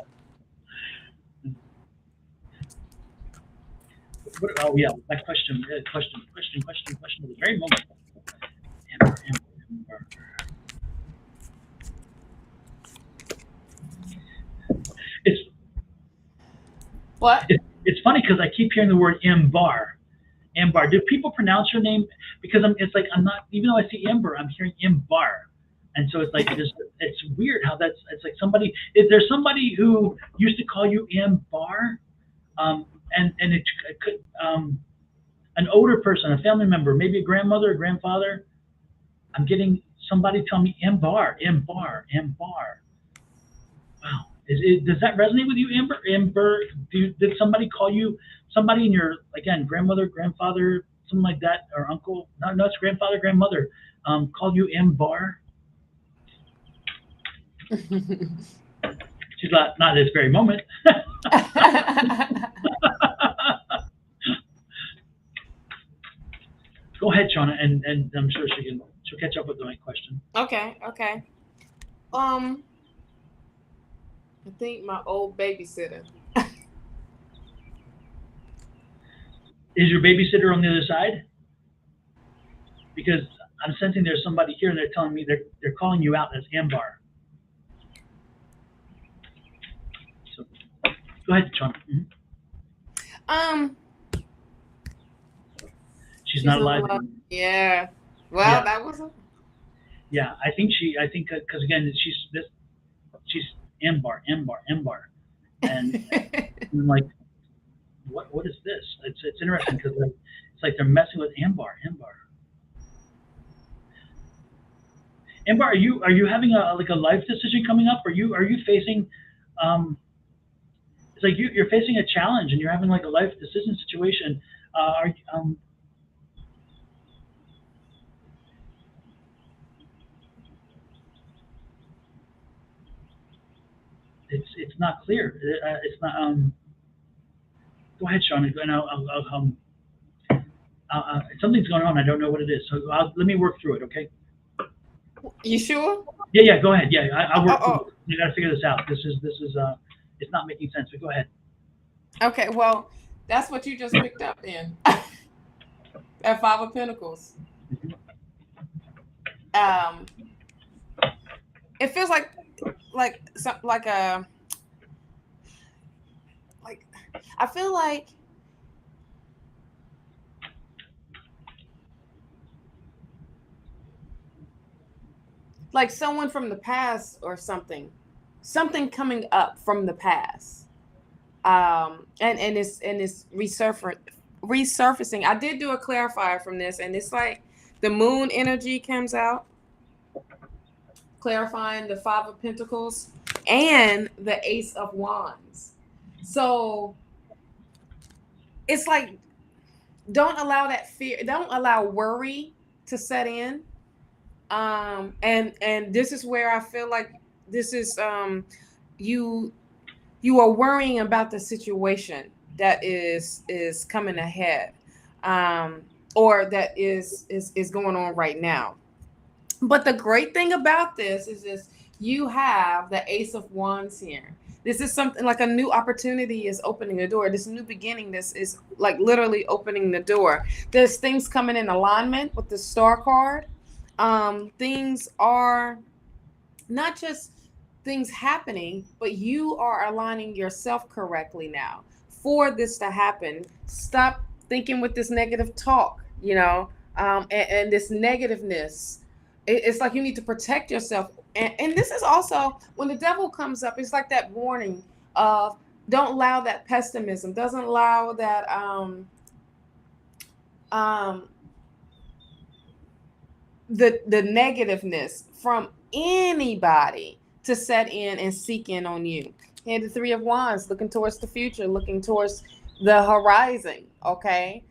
Oh yeah, that question at the very moment. Amber. It's funny because I keep hearing the word Ambar. Ambar. Do people pronounce your name? Because I'm not, even though I see Amber, I'm hearing Ambar. And so it's like, it's weird how it's like somebody, is there somebody who used to call you Ambar? And it could, an older person, a family member, maybe a grandmother, a grandfather. I'm getting somebody tell me Ambar. Wow. Does that resonate with you, Amber? Amber, did somebody call you, somebody in your, again, grandmother, grandfather, something like that, or uncle? No, it's grandfather, grandmother. Called you Ambar? She's not at this very moment. Go ahead, Shawna, and I'm sure she'll catch up with my question. Okay. I think my old babysitter. Is your babysitter on the other side? Because I'm sensing there's somebody here and they're telling me they're calling you out as Ambar. So go ahead, Shawna. Mm-hmm. Um, She's not alive alive. anymore. Yeah. Well, Yeah, that was a yeah. I think because again, she's Ambar, and I'm like, what is this? It's interesting because like it's like they're messing with Ambar. Are you having a like a life decision coming up? Are you facing it's like you're facing a challenge and you're having like a life decision situation. Are it's not clear. It's not. Go ahead, Sean, and something's going on. I don't know what it is. So let me work through it. Okay. You sure? Yeah, yeah. Go ahead. Yeah, I'll Oh, work through oh, it. You got to figure this out. This is it's not making sense. But go ahead. okay. Well, that's what you just picked up in at Five of Pentacles. Um, it feels like some like a like I feel like someone from the past or something coming up from the past. And it's resurfacing. I did do a clarifier from this, and it's like the moon energy comes out, clarifying the Five of Pentacles and the Ace of Wands. So it's like, don't allow that fear, don't allow worry to set in. And this is where I feel like this is you are worrying about the situation that is coming ahead, or that is going on right now. But the great thing about this is you have the Ace of Wands here. This is something like a new opportunity is opening the door. This new beginning, this is like literally opening the door. There's things coming in alignment with the Star card. Things are not just things happening, but you are aligning yourself correctly now for this to happen. Stop thinking with this negative talk, and this negativeness. It's like you need to protect yourself. And this is also when the devil comes up, it's like that warning of don't allow that pessimism, doesn't allow that the negativeness from anybody to set in and seek in on you. And the Three of Wands, looking towards the future, looking towards the horizon, okay?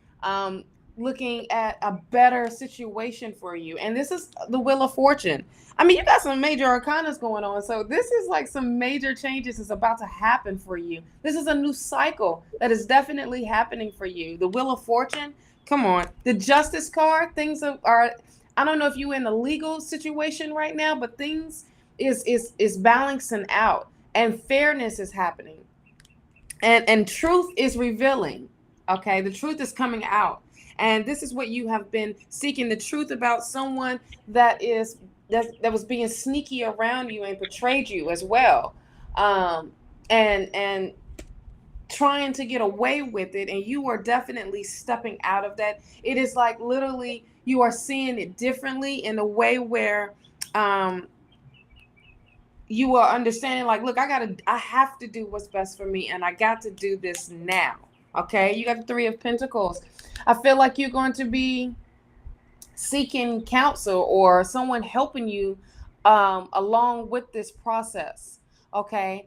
Looking at a better situation for you. And this is the Wheel of Fortune. I mean, you got some major arcanas going on. So this is like some major changes is about to happen for you. This is a new cycle that is definitely happening for you. The Wheel of Fortune, come on. The Justice card, things are I don't know if you're in a legal situation right now, but things is balancing out and fairness is happening. And truth is revealing. Okay, the truth is coming out. And this is what you have been seeking, the truth about someone that was being sneaky around you and betrayed you as well. And trying to get away with it, and you are definitely stepping out of that. It is like literally you are seeing it differently in a way where you are understanding like, look, I have to do what's best for me, and I got to do this now. Okay, you got the Three of Pentacles. I feel like you're going to be seeking counsel or someone helping you along with this process. Okay.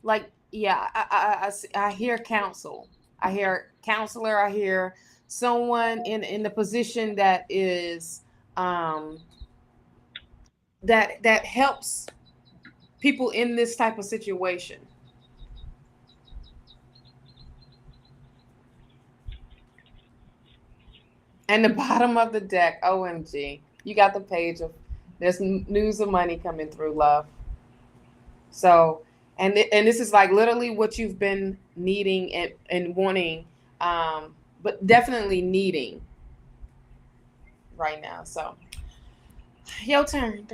Like, yeah, I hear counsel. I hear counselor. I hear someone in the position that is that helps people in this type of situation. And the bottom of the deck, OMG, you got the page of there's news of money coming through, love. So, and this is like literally what you've been needing and wanting, but definitely needing right now. So, your turn.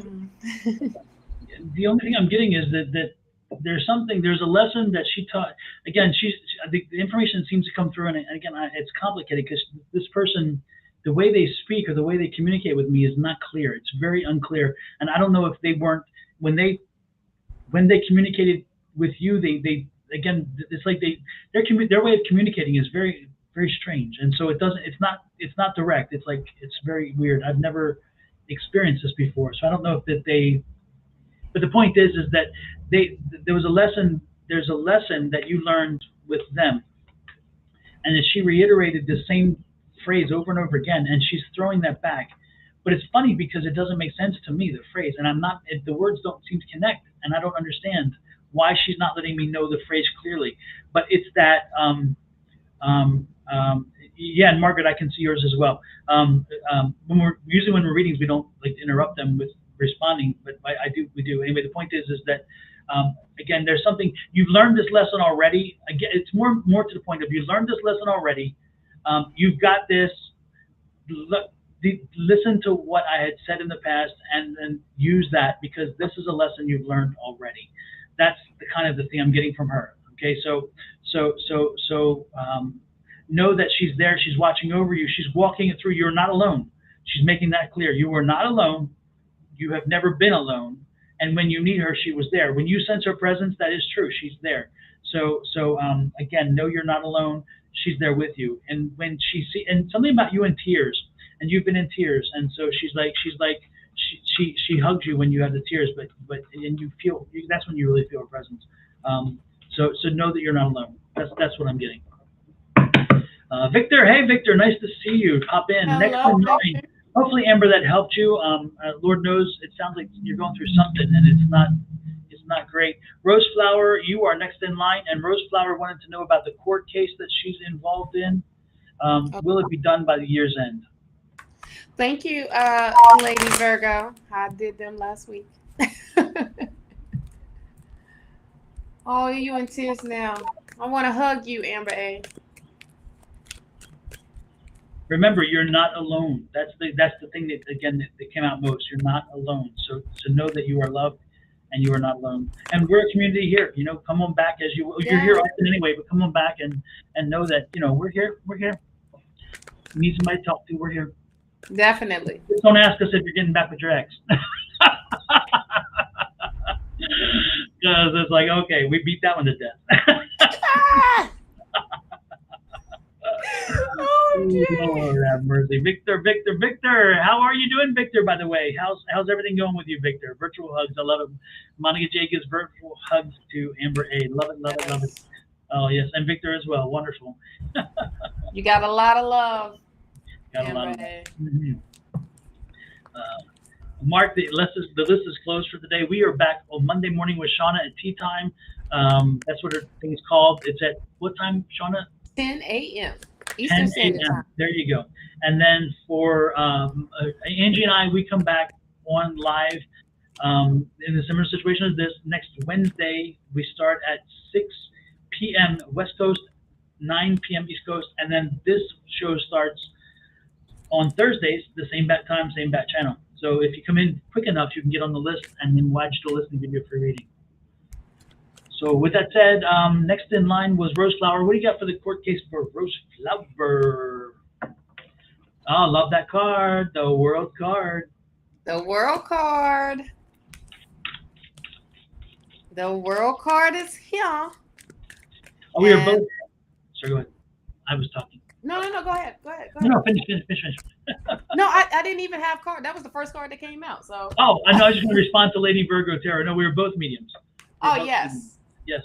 The only thing I'm getting is that there's a lesson that she taught. Again, the information seems to come through, and again, it's complicated because this person, the way they speak or the way they communicate with me is not clear. It's very unclear, and I don't know if they weren't when they communicated with you. They again, it's like their way of communicating is very strange, and so it's not direct. It's like it's very weird. I've never experienced this before, so I don't know if that they. But the point is that there was a lesson. There's a lesson that you learned with them, and that she reiterated the same phrase over and over again, and she's throwing that back. But it's funny because it doesn't make sense to me, the phrase, and the words don't seem to connect, and I don't understand why she's not letting me know the phrase clearly. But it's that um, yeah, and Margaret, I can see yours as well. When we're readings, we don't like to interrupt them with responding, but we do. Anyway, the point is that again, there's something you've learned this lesson already. Again, it's more to the point of you learned this lesson already. You've got this. Listen to what I had said in the past, and then use that because this is a lesson you've learned already. That's the kind of the thing I'm getting from her. Okay, so know that she's there. She's watching over you. She's walking it through. You're not alone. She's making that clear. You are not alone. You have never been alone. And when you need her, she was there. When you sense her presence, that is true. She's there. So again, know you're not alone. She's there with you. And when and something about you in tears, and you've been in tears, and so she hugs you when you have the tears, and you feel that's when you really feel her presence. So know that you're not alone. That's what I'm getting. Victor, hey Victor, nice to see you. Pop in. Next Hello, in line. Hopefully, Amber, that helped you. Lord knows it sounds like you're going through something, and it's not great. Rose Flower, you are next in line, and Rose Flower wanted to know about the court case that she's involved in. Will it be done by the year's end? Thank you, Lady Virgo. I did them last week. Oh, you in tears now. I want to hug you, Amber A. Remember, you're not alone. That's the thing that came out most. You're not alone. So know that you are loved, and you are not alone. And we're a community here. Come on back you're here often anyway. But come on back and know that we're here. We're here. You need somebody to talk to. We're here. Definitely. Just don't ask us if you're getting back with your ex. Because it's like, okay, we beat that one to death. Oh, Lord have mercy. Victor, how are you doing, Victor, by the way? How's everything going with you, Victor? Virtual hugs, I love it. Monica J gives virtual hugs to Amber A. Love it, love it, love it. Oh, yes, and Victor as well. Wonderful. You got a lot of love. Got a lot of love. Mm-hmm. Mark, the list is closed for the day. We are back on Monday morning with Shawna at tea time. That's what her thing is called. It's at what time, Shawna? 10 a.m. Eastern Standard Time. There you go. And then for Angie and I, we come back on live in a similar situation as this next Wednesday. We start at 6 p.m. West Coast, 9 p.m. East Coast, and then this show starts on Thursdays, the same bat time, same bat channel. So if you come in quick enough, you can get on the list, and then watch the list and give you a free reading. So with that said, next in line was Rose Flower. What do you got for the court case for Rose Flower? Oh, love that card, the World card. The World card. The World card is here. Oh, we are both. Sorry, go ahead. I was talking. No, go ahead. No, finish. No, I didn't even have card. That was the first card that came out. So. Oh, I know. I was just going to respond to Lady Virgo Tarot. No, we were both mediums. Yes. Mediums. Yes.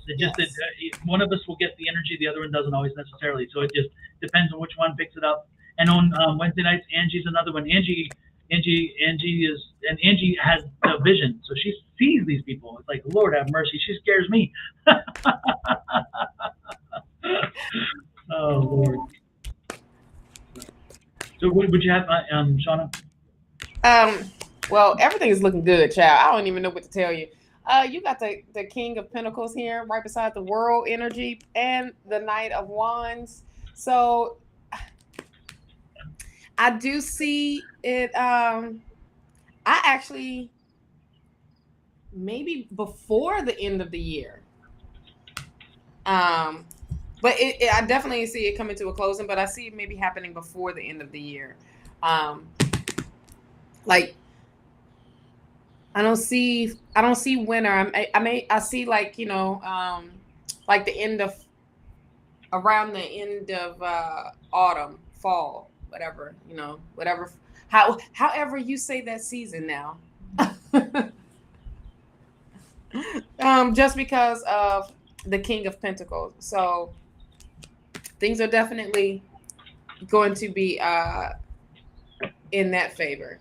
It just that one of us will get the energy, the other one doesn't always necessarily. So it just depends on which one picks it up. And on Wednesday nights, Angie's another one. Angie has the vision, so she sees these people. It's like, Lord have mercy, she scares me. Oh Lord. So what would you have, Shawna? Well, everything is looking good, child. I don't even know what to tell you. You got the King of Pentacles here, right beside the World energy and the Knight of Wands. So I do see it. I actually maybe before the end of the year. But I definitely see it coming to a closing, but I see it maybe happening before the end of the year. Like I don't see winter. I see like, like the end of around the end of autumn, fall, whatever, whatever, however you say that season now. Just because of the King of Pentacles. So things are definitely going to be in that favor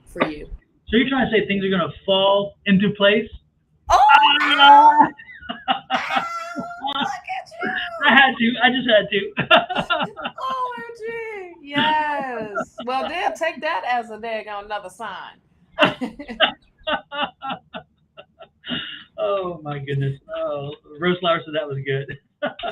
for you. So you're trying to say things are going to fall into place? Oh, Ah! look at you! I had to. I just had to. OMG! Yes. Well, they'll take that as a daggone another sign. Oh my goodness! Oh, Rose Flower said that was good.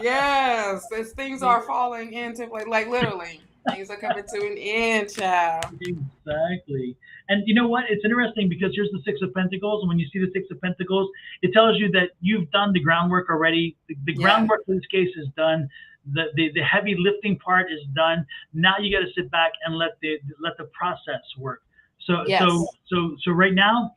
Yes, as things are falling into place, like literally, things are coming to an end, child. Exactly. And you know what? It's interesting because here's the Six of Pentacles, and when you see the Six of Pentacles, it tells you that you've done the groundwork already. The groundwork in this case is done. The heavy lifting part is done. Now you got to sit back and let the process work. So Yes. so right now,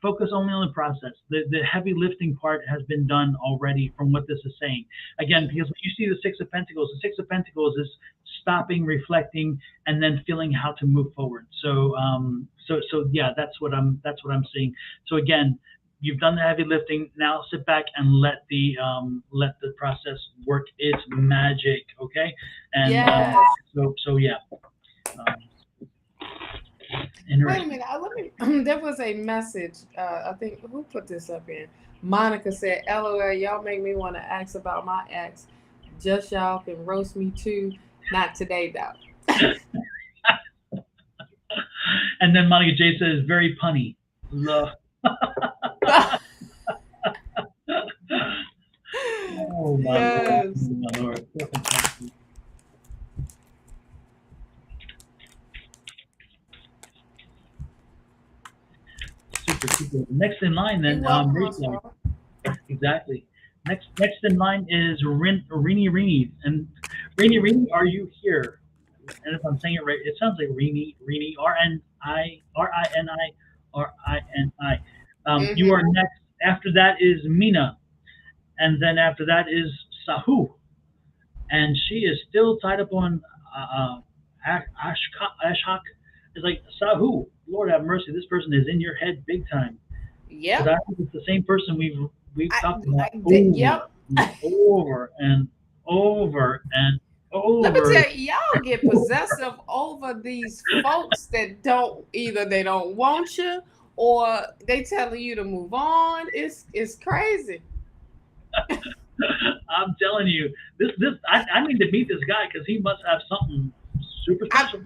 focus only on the process. The heavy lifting part has been done already from what this is saying. Again, because when you see the Six of Pentacles, the Six of Pentacles is stopping, reflecting, and then feeling how to move forward. So so yeah, that's what I'm seeing. So again, you've done the heavy lifting. Now sit back and let the process work its magic. Okay, and Yes. so yeah. Wait a minute. There was a message. I think who put this up in? Monica said, "LOL, y'all make me want to ask about my ex. Just y'all can roast me too. Not today though." And then Monica J says, "Very punny." Love. Oh my Yes. Lord! Oh, my Lord. Super. Next in line, then. Exactly. Next in line is Rini, and Rini, are you here? And if I'm saying it right, it sounds like Rini, RINI. You are next. After that is Mina, and then after that is Sahu, and she is still tied up on Ashok. It's like Sahu. Lord have mercy, this person is in your head big time. Yep. But I think it's the same person we've talked about Yep. over and over and over. Let me tell you, y'all get possessive over these folks that either they don't want you or they telling you to move on. It's crazy. I'm telling you, I need to meet this guy because he must have something super special.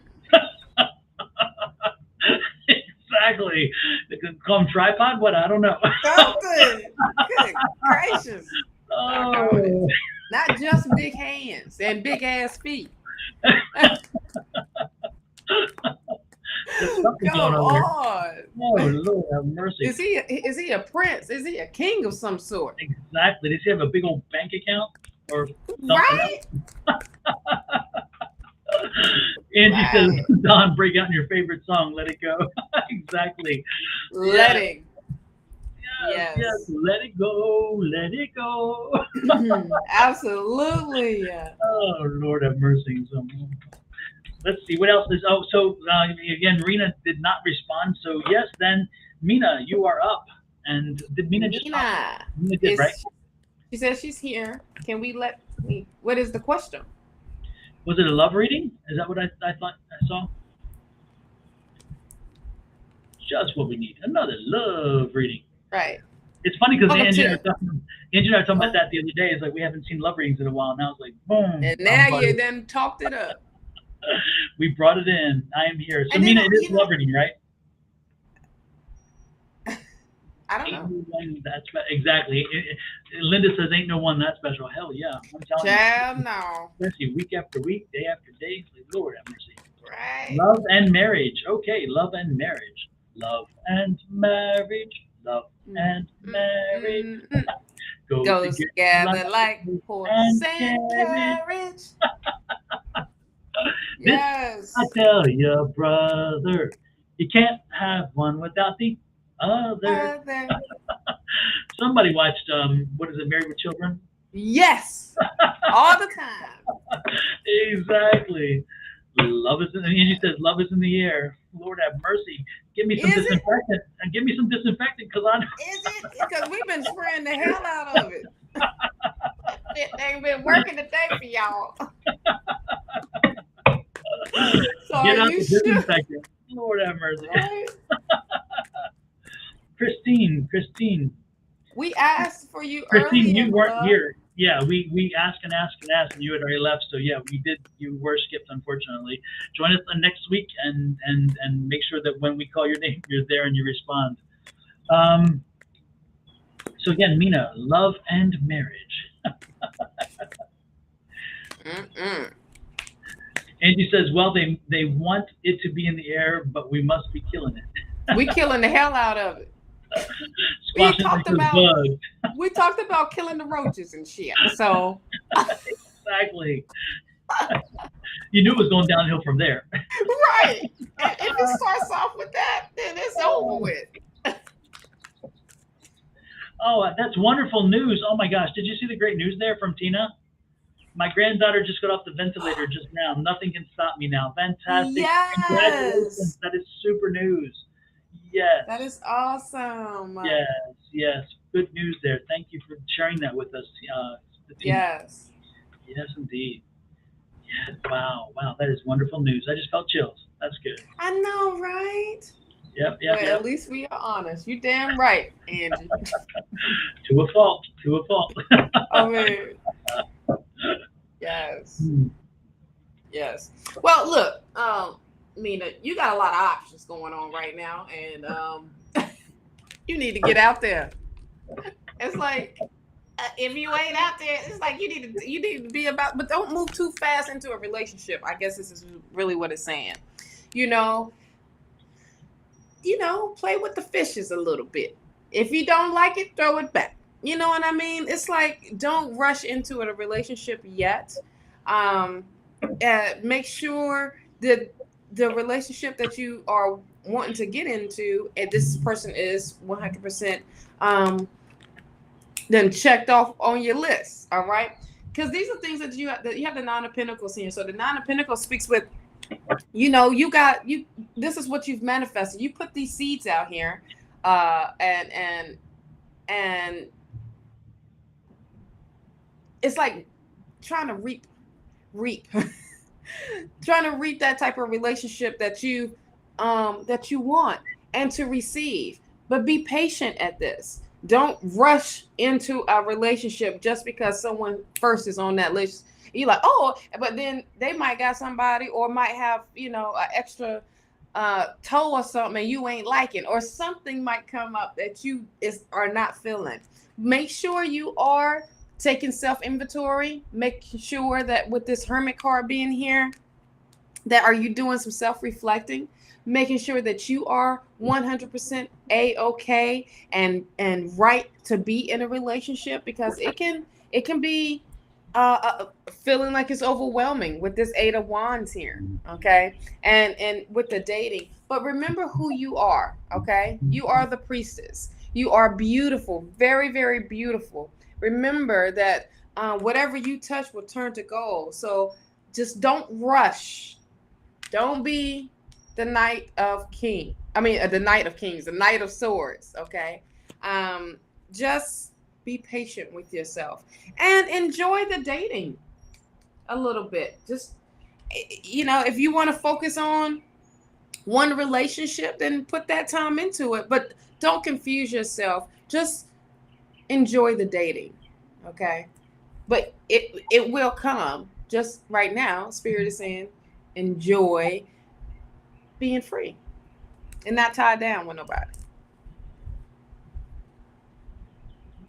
Exactly. They could call him tripod. What? I don't know. Something. Good gracious. Oh. Not just big hands and big ass feet. Come on. Oh Lord have mercy. Is he a prince? Is he a king of some sort? Exactly. Does he have a big old bank account or something? Right. Angie says, Don, break out in your favorite song, Let It Go. Exactly. Let it. Yes. Let it go. Let it go. Absolutely. Oh, Lord have mercy. So, let's see. What else is... Oh, so, again, Rena did not respond. So, yes, then, Mina, you are up. And did Mina just... Mina did, right? She says she's here. Can we let me... What is the question? Was it a love reading? Is that what I thought I saw? Just what we need. Another love reading. Right. It's funny because Angie and I were talking about that the other day. It's like we haven't seen love readings in a while. Now it's like, boom. And now you then talked it up. We brought it in. I am here. So, Mina, it is love reading, right? I don't know. Exactly. Linda says, ain't no one that special. Hell yeah. I'm telling you. No. Especially week after week, day after day. Lord have mercy. Right. Love and marriage. Okay, love and marriage. Love and marriage. Love and marriage go Goes together like horse horse and and carriage. carriage. This I Yes. tell you, brother, you can't have one without the other. Other. Somebody watched what is it, Married with Children? Yes. All the time. Exactly. Love is in and he says, love is in the air. Lord have mercy. Give me some Is it? disinfectant and give me some disinfectant because I Is it? Because we've been spraying the hell out of it. It ain't been working today for y'all. So get are out you the sure? disinfectant. Lord have mercy. Right? Christine, We asked for you Christine, earlier, you my weren't love. here. Yeah, we asked and asked and asked, and you had already left. So yeah, we did. You were skipped, unfortunately. Join us next week, and make sure that when we call your name, you're there and you respond. Um, so again, Mina, love and marriage. Mm-mm. Angie says, well, they want it to be in the air, but we must be killing it, We killing the hell out of it. We squashing it like talked those about bugs. we talked about killing the roaches and shit. So Exactly. You knew it was going downhill from there. right. If it starts off with that, then it's over with. Oh, that's wonderful news. Oh my gosh, did you see the great news there from Tina? My granddaughter just got off the ventilator just now. Nothing can stop me now. Fantastic. Congratulations. Yes. That is super news. Yes. That is awesome. Yes. Yes. Good news there. Thank you for sharing that with us, Tina. Yes. Yes, indeed. Yes. Wow. Wow. That is wonderful news. I just felt chills. That's good. I know, right? Yep. Yep. Well, Yep. at least we are honest. You damn right, Angie. To a fault. To a fault. I mean, yes. Hmm. Yes. Well, look, Mina, you got a lot of options going on right now, and you need to get out there. It's like if you ain't out there, it's like you need to be about, but don't move too fast into a relationship. I guess this is really what it's saying. You know, play with the fishes a little bit. If you don't like it, throw it back. You know what I mean? It's like don't rush into a relationship yet. Um, make sure that the relationship that you are wanting to get into, and this person is 100% um, then checked off on your list. All right, because these are things that you have the Nine of Pentacles here. So the Nine of Pentacles speaks with you. This is what you've manifested. You put these seeds out here, and it's like trying to reap trying to reap that type of relationship that you want and to receive. But be patient at this. Don't rush into a relationship just because someone first is on that list. You're like, oh, but then they might got somebody or might have an extra toe or something and you ain't liking, or something might come up that you are not feeling. Make sure you are taking self-inventory, making sure that with this Hermit card being here, that are you doing some self-reflecting, making sure that you are 100% a-okay and right to be in a relationship, because it can be feeling like it's overwhelming with this Eight of Wands here, okay, and with the dating. But remember who you are, okay? You are the priestess. You are beautiful, very, very beautiful. Remember that whatever you touch will turn to gold. So just don't rush. Don't be the Knight of King. I mean, the Knight of Kings, the Knight of Swords. Okay, just be patient with yourself and enjoy the dating a little bit. Just if you want to focus on one relationship, then put that time into it. But don't confuse yourself. Just enjoy the dating. Okay, but it will come. Just right now, Spirit is saying, enjoy being free and not tied down with nobody.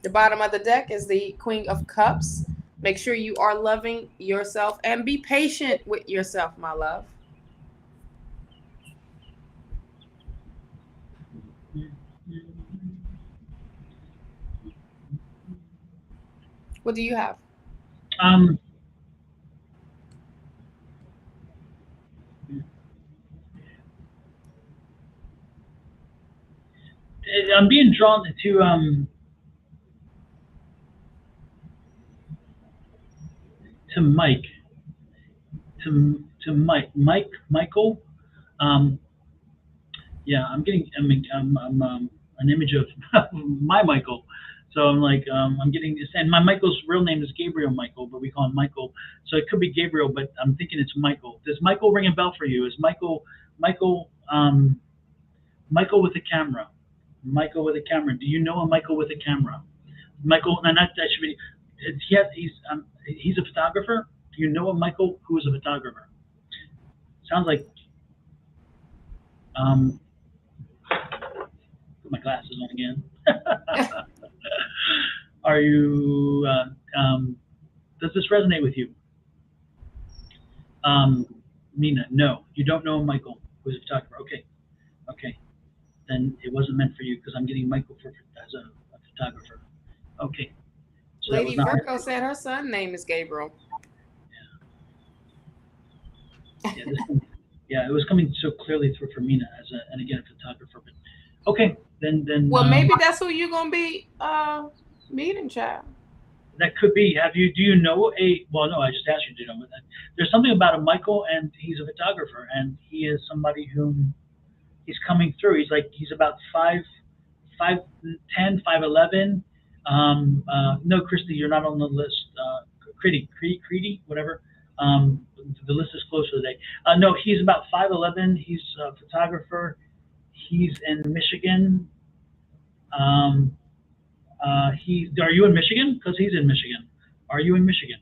The bottom of the deck is the Queen of Cups. Make sure you are loving yourself and be patient with yourself, my love. What do you have? Um, I'm being drawn to Mike, to Michael. Um, yeah, I'm getting I'm an image of my Michael. So I'm like I'm getting this, and my Michael's real name is Gabriel Michael, but we call him Michael. So it could be Gabriel, but I'm thinking it's Michael. Does Michael ring a bell for you? Is Michael Michael with a camera? Michael with a camera. Do you know a Michael with a camera? Michael, and that should be. He's a photographer. Do you know a Michael who is a photographer? Sounds like um, put my glasses on again. Are you? Does this resonate with you, um, Nina? No, you don't know Michael who's a photographer. Okay, okay, then it wasn't meant for you because I'm getting Michael as a photographer. Okay, so that was Lady not meant Virgo for you. said her son name is Gabriel. Yeah, yeah, it was coming so clearly through for Mina as and again a photographer. But okay, then Well, maybe that's who you're gonna be meeting, child. that could be. Do you know a? Well, no, I just asked you. Do you know that? There's something about a Michael, and he's a photographer, and he is somebody whom he's coming through. He's about 5'10", 5'11". No, Christy, you're not on the list. Creedy, whatever. The list is close for the day. No, he's about 5'11". He's a photographer. He's in Michigan. Um, are you in Michigan? Because he's in Michigan. Are you in Michigan?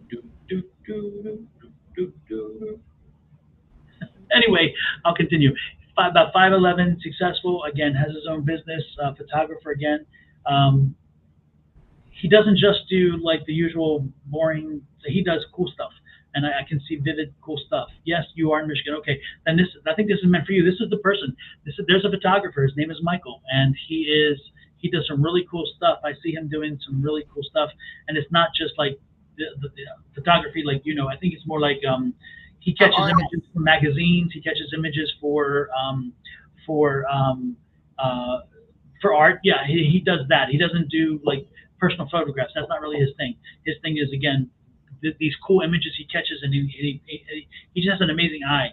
Do, do, do, do, do, do, do. Anyway, I'll continue. About 5'11", successful, again, has his own business, photographer again. Um, he doesn't just do like the usual boring, he does cool stuff. And I can see vivid, cool stuff. Yes, you are in Michigan. Okay, then I think this is meant for you. This is the person. There's a photographer. His name is Michael, and he does some really cool stuff. I see him doing some really cool stuff, and it's not just like the photography, like I think it's more like he catches images for magazines. He catches images for uh, for art. Yeah, he does that. He doesn't do like personal photographs. That's not really his thing. His thing is again these cool images he catches, and he just has an amazing eye.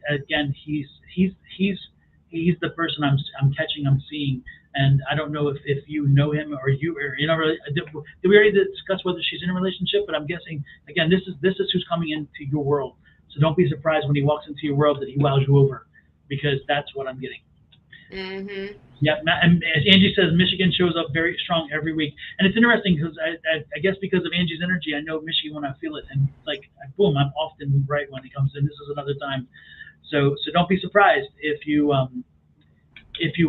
Again, he's the person I'm catching, I'm seeing, and I don't know if you know him or you are in a did we already discuss whether she's in a relationship? But I'm guessing again this is who's coming into your world. So don't be surprised when he walks into your world that he wows you over, because that's what I'm getting. Mm-hmm. Yeah, and as Angie says, Michigan shows up very strong every week, and it's interesting because I guess because of Angie's energy, I know Michigan when I feel it, and it's like boom, I'm often right when he comes in. This is another time, so don't be surprised if you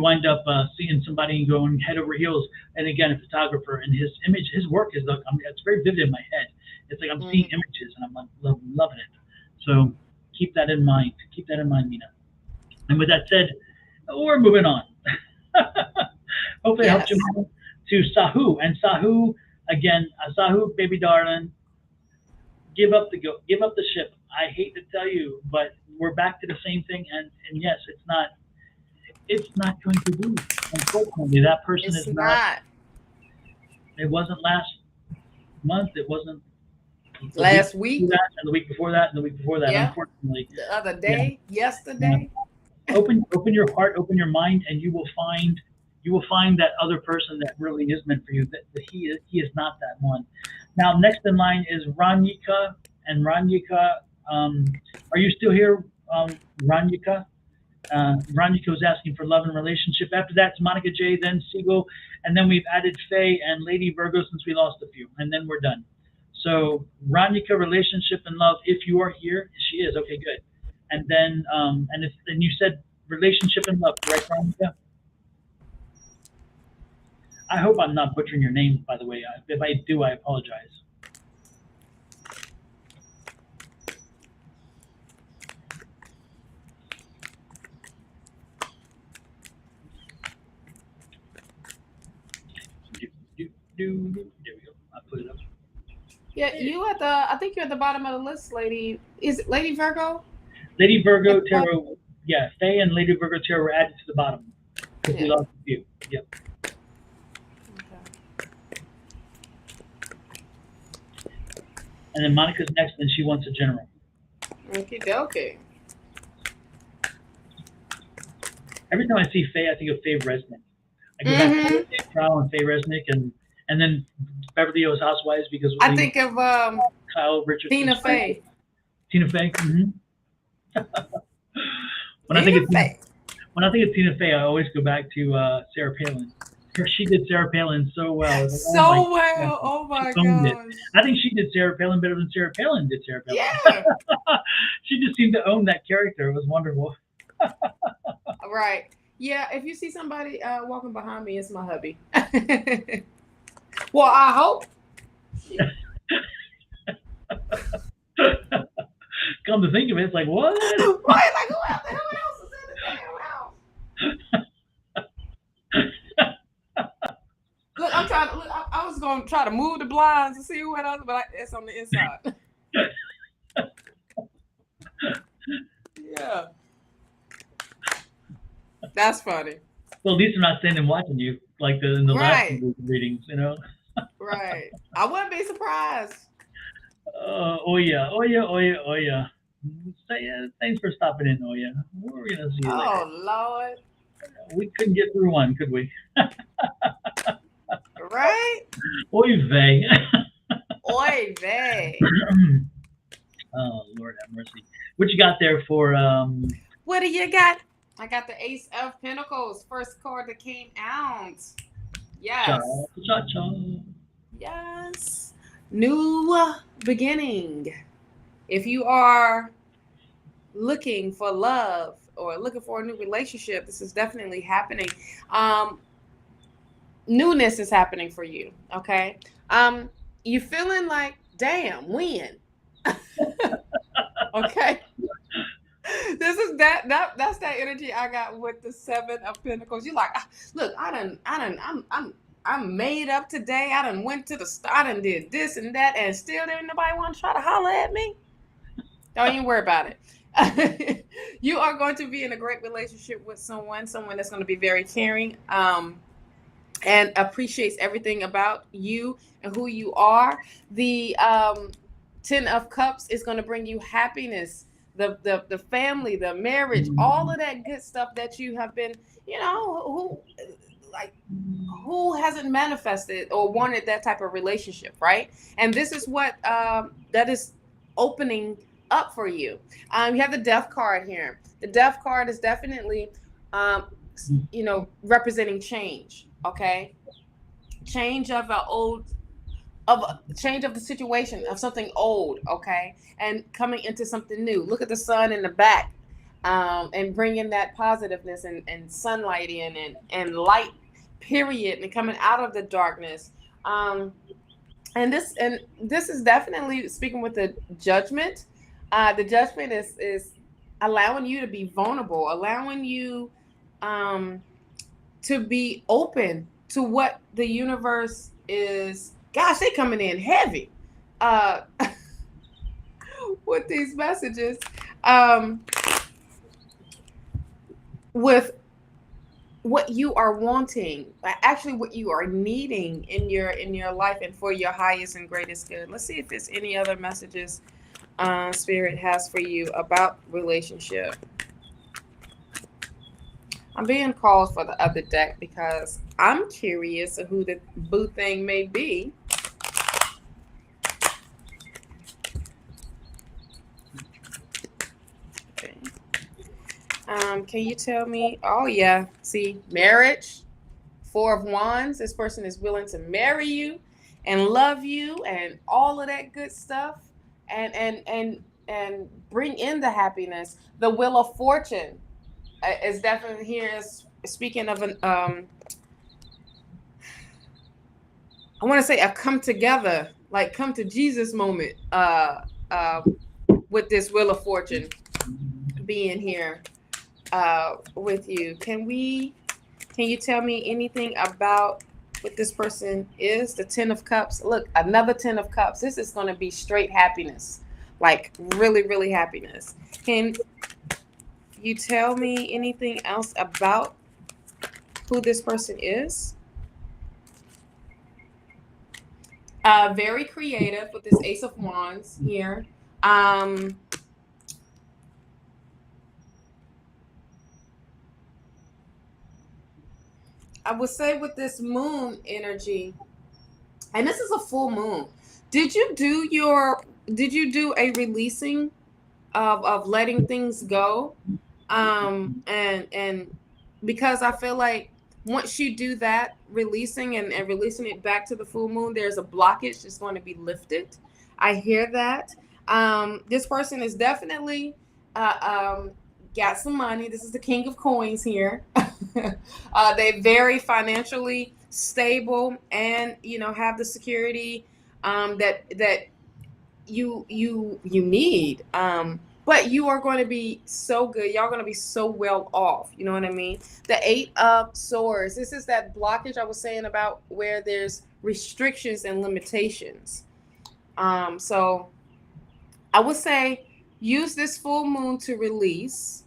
wind up seeing somebody going head over heels, and again a photographer, and his image, his work is it's very vivid in my head. It's like I'm seeing images, and I'm like loving it. So keep that in mind. Keep that in mind, Mina. And with that said, we're moving on. Hopefully, I helped you to Sahu. And Sahu, again, Sahu, baby darling, give up the ship. I hate to tell you, but we're back to the same thing. And yes, it's not going to be. Unfortunately, that person is not. It wasn't last month. It wasn't last week. And the week before that, and the week before that. Yeah. Unfortunately, the other day, yesterday. Open your heart, open your mind, and you will find that other person that really is meant for you. That he is not that one. Now, next in line is Ranyika, and Ranyika, are you still here, Ranyika? Ranyika was asking for love and relationship. After that, it's Monica J, then Siegel, and then we've added Faye and Lady Virgo since we lost a few, and then we're done. So Ranyika, relationship and love. If you are here, she is okay. Good. And then, and you said relationship and love, correct, Ranyika? I hope I'm not butchering your name, by the way. If I do, I apologize. There we go. I put it up. Yeah, I think you're at the bottom of the list, lady. Is it Lady Virgo? Lady Virgo Tarot. Yeah, Faye and Lady Virgo Tarot were added to the bottom because we Yeah. lost a few. Yep. Okay. And then Monica's next, and she wants a general. Okay. Every time I see Faye, I think of Faye Resnick. I go back to Faye Trial and Faye Resnick, and then Beverly Hills Housewives because I think of Kyle Richards. Tina Fey. Tina Fey. Mm-hmm. When I think of Tina Fey, I always go back to Sarah Palin. She did Sarah Palin so well. Like, so well. Oh my gosh. I think she did Sarah Palin better than Sarah Palin did Sarah Palin. Yeah. She just seemed to own that character. It was wonderful. Right. Yeah. If you see somebody walking behind me, it's my hubby. Well, I hope. Come to think of it, it's like, what? Right, like, who else is in the damn house? Look, I was going to try to move the blinds to see what else, but it's on the inside. Yeah. That's funny. Well, at least I'm not standing watching you like in the last readings, Right. I wouldn't be surprised. Oh yeah. Thanks for stopping in, Oya. We're gonna see you later. Oh Lord. We couldn't get through one, could we? Right? Oy vey. Oy vey. Oh Lord have mercy. What you got there for What do you got? I got the Ace of Pentacles, first card that came out. Yes. Cha-cha. Yes. New beginning. If you are looking for love or looking for a new relationship, this is definitely happening. Newness is happening for you. Okay. You feeling like, damn, when? Okay. This is that's that energy I got with the Seven of Pentacles. You like, look, I'm made up today. I done went to the store, I done did this and that, and still there ain't nobody want to try to holler at me. Don't even worry about it. You are going to be in a great relationship with someone that's going to be very caring, and appreciates everything about you and who you are. The Ten of Cups is going to bring you happiness. The family, the marriage, all of that good stuff that you have been, who hasn't manifested or wanted that type of relationship, right? And this is what that is opening up for you. You have the Death card here. The Death card is definitely, representing change. Okay, change of change of the situation of something old, okay, and coming into something new. Look at the sun in the back, and bringing that positiveness and sunlight in and light, period, and coming out of the darkness. And this is definitely speaking with the Judgment. The Judgment is allowing you to be vulnerable, allowing you to be open to what the universe is. Gosh, they coming in heavy with these messages, with what you are wanting, actually what you are needing in your life and for your highest and greatest good. Let's see if there's any other messages Spirit has for you about relationship. I'm being called for the other deck because I'm curious of who the boo thing may be. Okay. Can you tell me? Oh yeah, see, marriage, Four of Wands. This person is willing to marry you and love you and all of that good stuff, and bring in the happiness. The Wheel of Fortune is definitely here. Speaking of an, I want to say a come together, like come to Jesus moment, with this Wheel of Fortune being here with you. Can you tell me anything about what this person is. The 10 of Cups. Look, another 10 of Cups. This is going to be straight happiness. Like really, really happiness. Can you tell me anything else about who this person is? Very creative with this Ace of Wands here. I would say with this moon energy, and this is a full moon. Did you do a releasing of letting things go? And because I feel like once you do that, releasing and releasing it back to the full moon, there's a blockage that's going to be lifted. I hear that. This person is definitely got some money. This is the King of Coins here. They're very financially stable, and have the security that you need. But you are going to be so good. Y'all going to be so well off. You know what I mean? The 8 of Swords. This is that blockage I was saying about where there's restrictions and limitations. So I would say use this full moon to release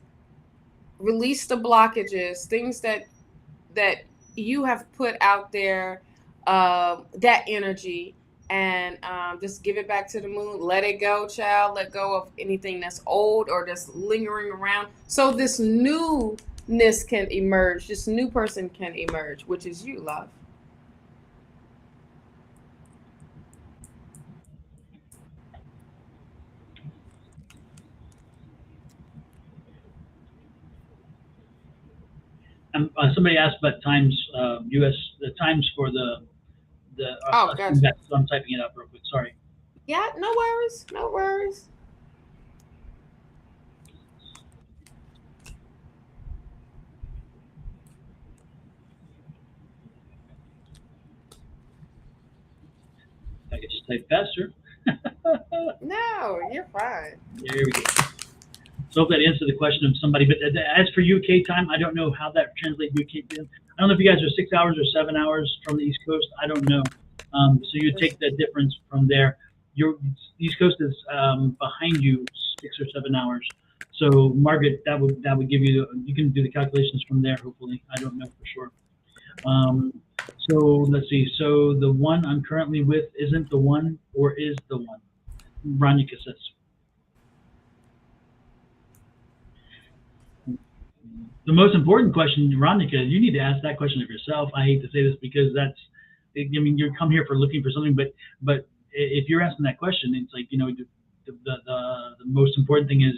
the blockages, things that you have put out there, that energy. And just give it back to the moon. Let it go, child. Let go of anything that's old or that's lingering around. So this newness can emerge. This new person can emerge, which is you, love. Somebody asked about times, U.S. the times for the Oh, gotcha. so I'm typing it up real quick. Sorry. Yeah, no worries. No worries. I can just type faster. No, you're fine. There we go. So hope that answered the question of somebody. But as for UK time, I don't know how that translates UK time. I don't know if you guys are 6 hours or 7 hours from the East Coast. I don't know. So you take the difference from there. Your East Coast is behind you 6 or 7 hours. So Margaret, that would give you. You can do the calculations from there. Hopefully, I don't know for sure. So let's see. So the one I'm currently with isn't the one, or is the one? Ronica says. The most important question, Ronica, you need to ask that question of yourself. I hate to say this because I mean, you come here for looking for something, but if you're asking that question, it's like, the most important thing is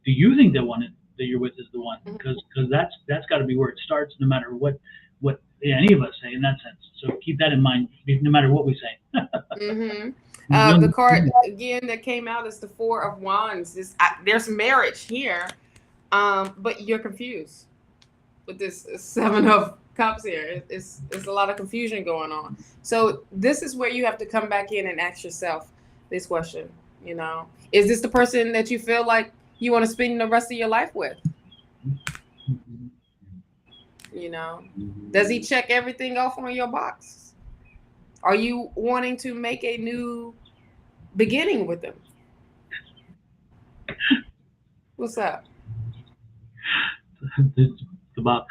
do you think the one that you're with is the one? Because that's got to be where it starts, no matter what any of us say in that sense. So keep that in mind, no matter what we say. The card again that came out is the 4 of Wands. There's marriage here, but you're confused with this 7 of Cups here. It's a lot of confusion going on. So this is where you have to come back in and ask yourself this question. Is this the person that you feel like you want to spend the rest of your life with? Does he check everything off on your box? Are you wanting to make a new beginning with him? What's up? The box.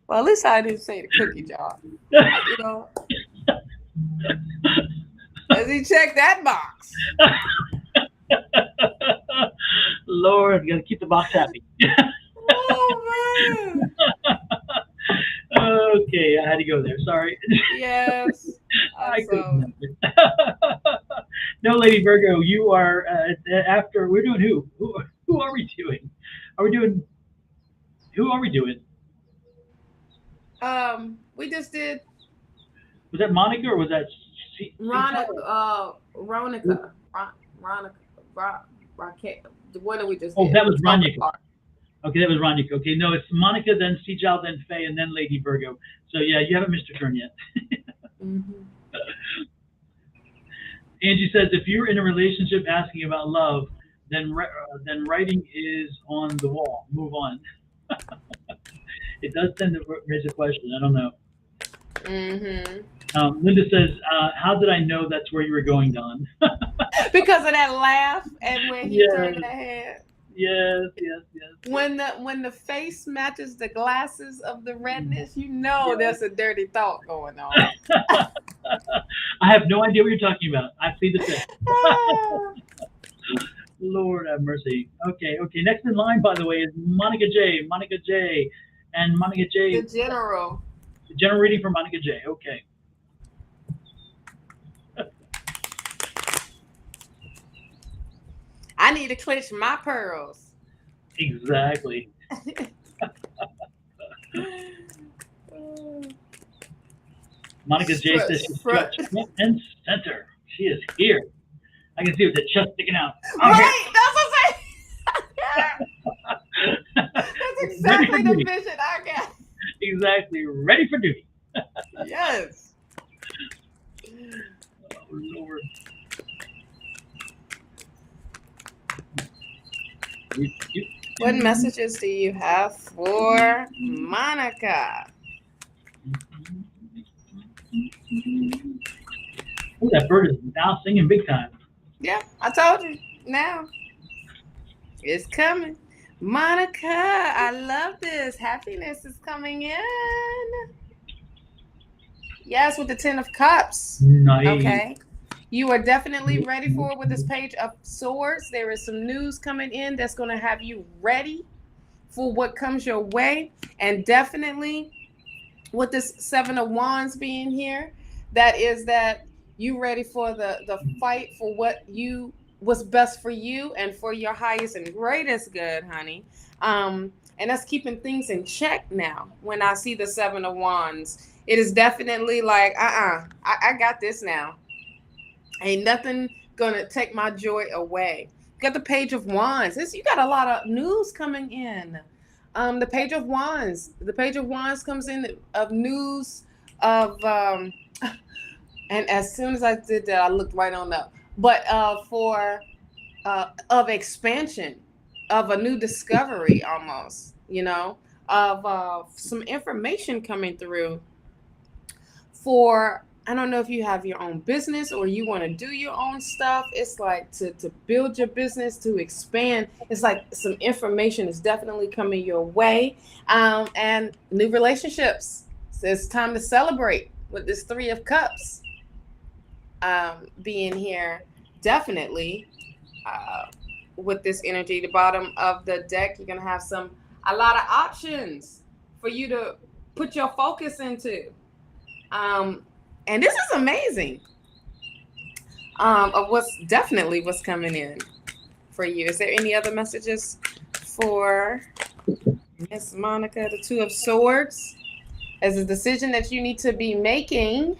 Well, at least I didn't say the cookie jar. Does he check that box? Lord, you gotta keep the box happy. Oh man. Okay, I had to go there. Sorry. Yes. No, Lady Virgo, you are after. We're doing who? Who are we doing? Are we doing? Who are we doing? We just did. Was that Monica or was that Ronica? What did we just? Oh, that was Ronica. Okay, that was Ronica. Okay, no, it's Monica, then Sejal, then Faye, and then Lady Virgo. So yeah, you haven't missed your turn yet. Angie says, if you're in a relationship asking about love, then writing is on the wall. Move on. It does tend to raise a question. I don't know. Mm-hmm. Linda says, "How did I know that's where you were going, Don?" Because of that laugh and when he turned Yes, that head. yes, yes, yes, When the face matches the glasses of the redness, you know yes. there's a dirty thought going on. I have no idea what you're talking about. I plead the fifth. Ah, Lord have mercy. Okay, okay. Next in line, by the way, is Monica J. Monica J. And Monica the J. general. General reading for Monica J. Okay. I need to clench my pearls. Exactly. Monica J Front, says she's front. stretched front and center. She is here. I can see with the chest sticking out. I'm here. Right, that's what I'm saying. That's Ready for exactly the duty. vision I got. Exactly. Ready for duty. Yes. Oh, Lord. What messages do you have for Monica? Oh, that bird is now singing big time. Yeah, I told you. Now it's coming. Monica, I love this. Happiness is coming in. Yes, with the 10 of Cups. Nice. Okay. You are definitely ready for it with this Page of Swords. There is some news coming in that's going to have you ready for what comes your way. And definitely with this 7 of Wands being here, that is that you ready for the fight for what's best for you and for your highest and greatest good, honey. And that's keeping things in check now. When I see the 7 of Wands, it is definitely like, I got this now. Ain't nothing gonna take my joy away. You got the Page of Wands. You got a lot of news coming in. The Page of Wands. The Page of Wands comes in of news of and as soon as I did that, I looked right on up. But for of expansion, of a new discovery almost, of some information coming through for, I don't know if you have your own business or you want to do your own stuff. It's like to build your business, to expand. It's like some information is definitely coming your way. And new relationships. So it's time to celebrate with this 3 of Cups being here. Definitely with this energy. The bottom of the deck, you're going to have a lot of options for you to put your focus into. And this is amazing of what's coming in for you. Is there any other messages for Miss Monica? The 2 of Swords as a decision that you need to be making.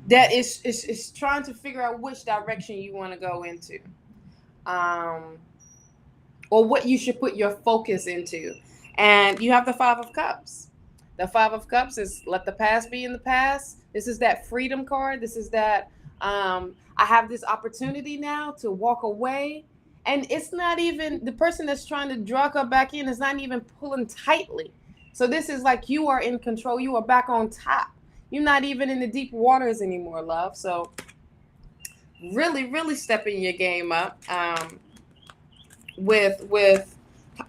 That is trying to figure out which direction you want to go into. Or what you should put your focus into. And you have the 5 of Cups. The 5 of Cups is let the past be in the past. This is that freedom card. This is that I have this opportunity now to walk away. And it's not even, the person that's trying to drag her back in is not even pulling tightly. So this is like you are in control. You are back on top. You're not even in the deep waters anymore, love. So really, really stepping your game up. With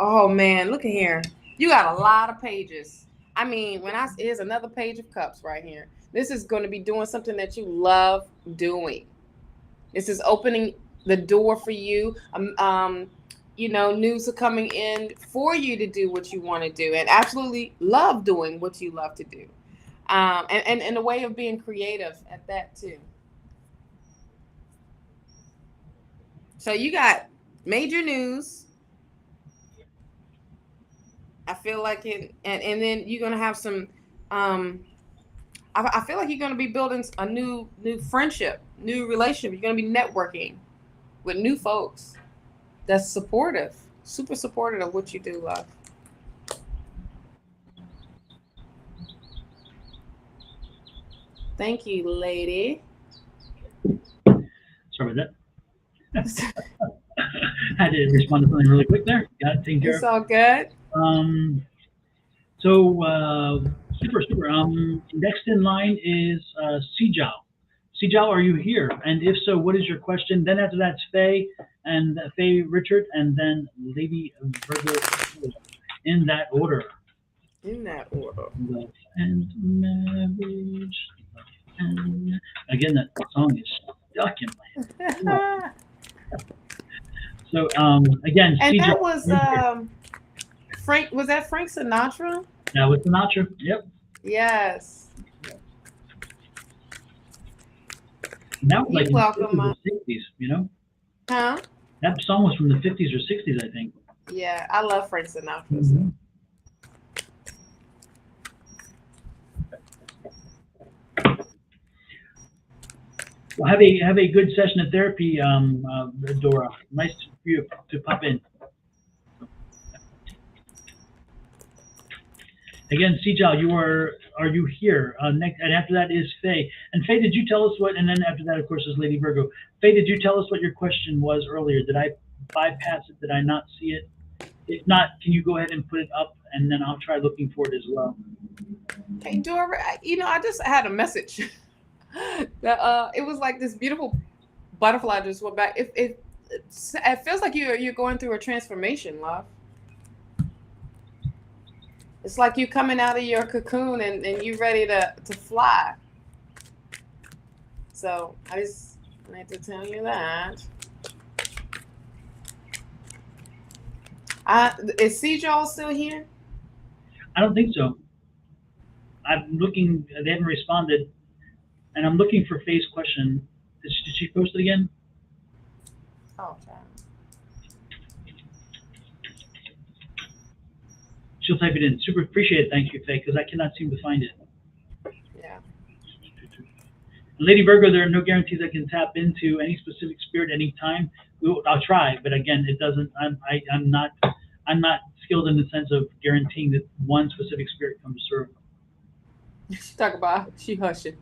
oh man, look at here. You got a lot of pages. I mean, here's another Page of Cups right here. This is going to be doing something that you love doing. This is opening the door for you. News are coming in for you to do what you want to do and absolutely love doing what you love to do. And a way of being creative at that too. So you got major news. I feel like it, and then you're gonna have some. I feel like you're gonna be building a new friendship, new relationship. You're gonna be networking with new folks that's supportive, super supportive of what you do, love. Thank you, lady. Sorry about that. Had to respond to something really quick there. Got it taken care It's all good. of. So super. Next in line is Sijal. Sijal, are you here? And if so, what is your question? Then after that's Faye and Faye Richard, and then Lady Virgo, in that order. In that order. Love and marriage. And again, that song is stuck in my head. So again, And Sijal. that was Frank. Was that Frank Sinatra? That was Sinatra. Yep. Yes. And that was like You're in the welcome. 50s or 60s, you know? Huh? That song was from the 50s or 60s, I think. Yeah, I love Frank Sinatra. Mm-hmm. Well, have a good session of therapy, Dora. Nice for you to pop in. Again, Sijal, are you here? Next, and after that is Faye. And Faye, did you tell us what? And then after that, of course, is Lady Virgo. Faye, did you tell us what your question was earlier? Did I bypass it? Did I not see it? If not, can you go ahead and put it up, and then I'll try looking for it as well. Hey, Dora, I just had a message. That it was like this beautiful butterfly just went back. It feels like you're going through a transformation, love. It's like you coming out of your cocoon and you ready to fly. So I just need to tell you that. Is Sejal still here? I don't think so. I'm looking. They haven't responded, and I'm looking for Faye's question. Did she post it again? Oh, okay. She'll type it in. Super appreciate it. Thank you, Faye, because I cannot seem to find it. Yeah. Lady Virgo, there are no guarantees I can tap into any specific spirit anytime. I'll try, but again, it doesn't. I'm not skilled in the sense of guaranteeing that one specific spirit comes through. She talk about she hushing.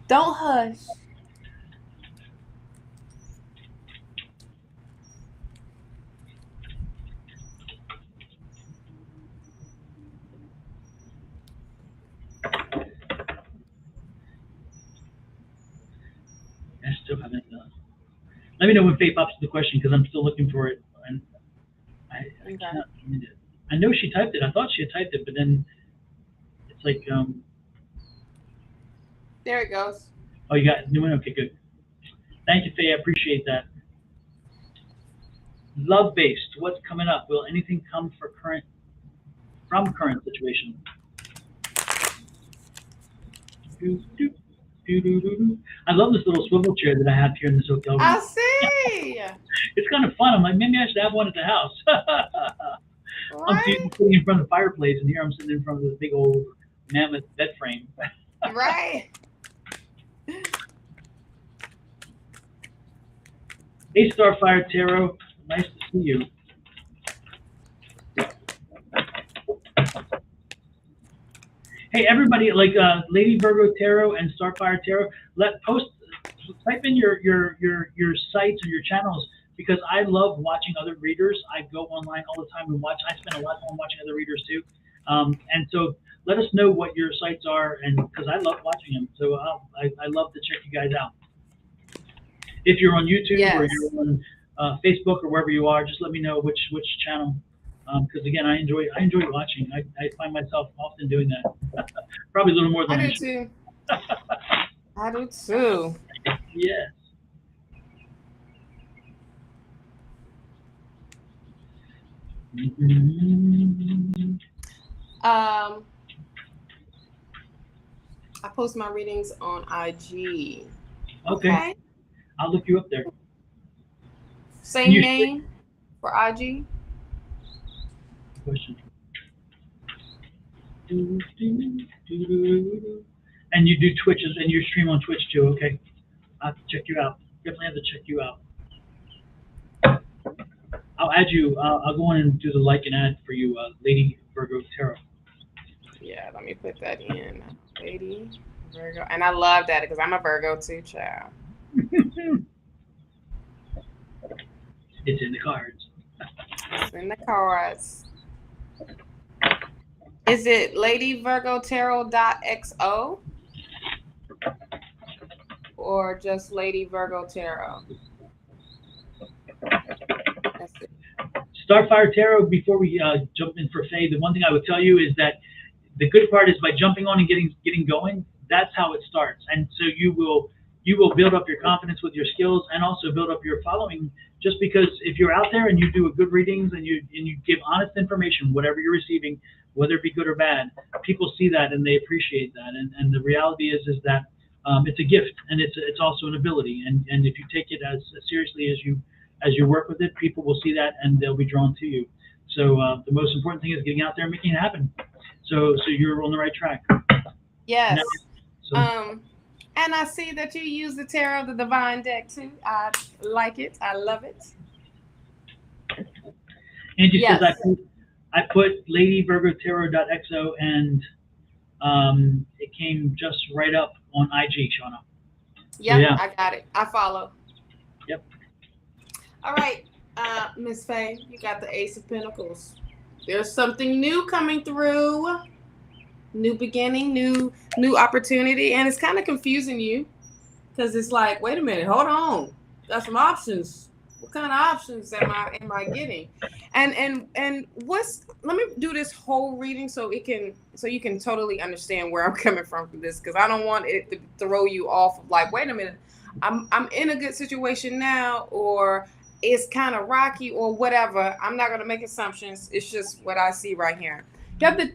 Don't hush. I still haven't. Let me know when Faye pops the question because I'm still looking for it, and I cannot find it. I know she typed it. I thought she had typed it, but then it's like There it goes. Oh, you got a new one. Okay, good. Thank you, Faye. I appreciate that. Love based. What's coming up? Will anything come from current situation? I love this little swivel chair that I have here in this hotel room. I see. It's kind of fun. I'm like, maybe I should have one at the house. I'm sitting in front of the fireplace, and here I'm sitting in front of this big old mammoth bed frame. Right. Hey, Starfire Tarot. Nice to see you. Hey, everybody, like Lady Virgo Tarot and Starfire Tarot, type in your sites or your channels because I love watching other readers. I go online all the time and watch. I spend a lot of time watching other readers too, and so let us know what your sites are, and because I love watching them. So I love to check you guys out. If you're on YouTube or you're on Facebook or wherever you are, just let me know which channel. Because again, I enjoy watching. I find myself often doing that. Probably a little more than I do too. I do too. Yes. Mm-hmm. I post my readings on IG. Okay. I'll look you up there. Same name for IG. Question. And you do Twitches and you stream on Twitch too, okay? I'll have to check you out. Definitely have to check you out. I'll add you. I'll go in and do the like and add for you, Lady Virgo Tarot. Yeah, let me put that in. Lady Virgo. And I love that because I'm a Virgo too, child. It's in the cards. It's in the cards. Is it ladyvirgotarot.xo or just Lady Virgo Tarot? That's it. Starfire Tarot. Before we jump in for Faye, the one thing I would tell you is that the good part is by jumping on and getting going. That's how it starts, and so you will build up your confidence with your skills and also build up your following. Just because if you're out there and you do a good readings and you give honest information, whatever you're receiving, whether it be good or bad, people see that and they appreciate that. And the reality is that it's a gift and it's also an ability. And if you take it as seriously as you work with it, people will see that and they'll be drawn to you. So the most important thing is getting out there and making it happen. So you're on the right track. Yes. Now, so, and I see that you use the Tarot of the Divine deck too. I like it. I love it. Angie Yes. says I put ladyvirgotarot.xo and it came just right up on IG, Shawna. Yep, yeah. I got it. I follow. Yep. All right, Miss Faye, you got the Ace of Pentacles. There's something new coming through. New beginning, new opportunity, and it's kind of confusing you because it's like, wait a minute, hold on, got some options. What kind of options am I getting? And let me do this whole reading so you can totally understand where I'm coming from this, because I don't want it to throw you off of like, wait a minute, I'm in a good situation now, or it's kind of rocky or whatever. I'm not going to make assumptions. It's just what I see right here. You have the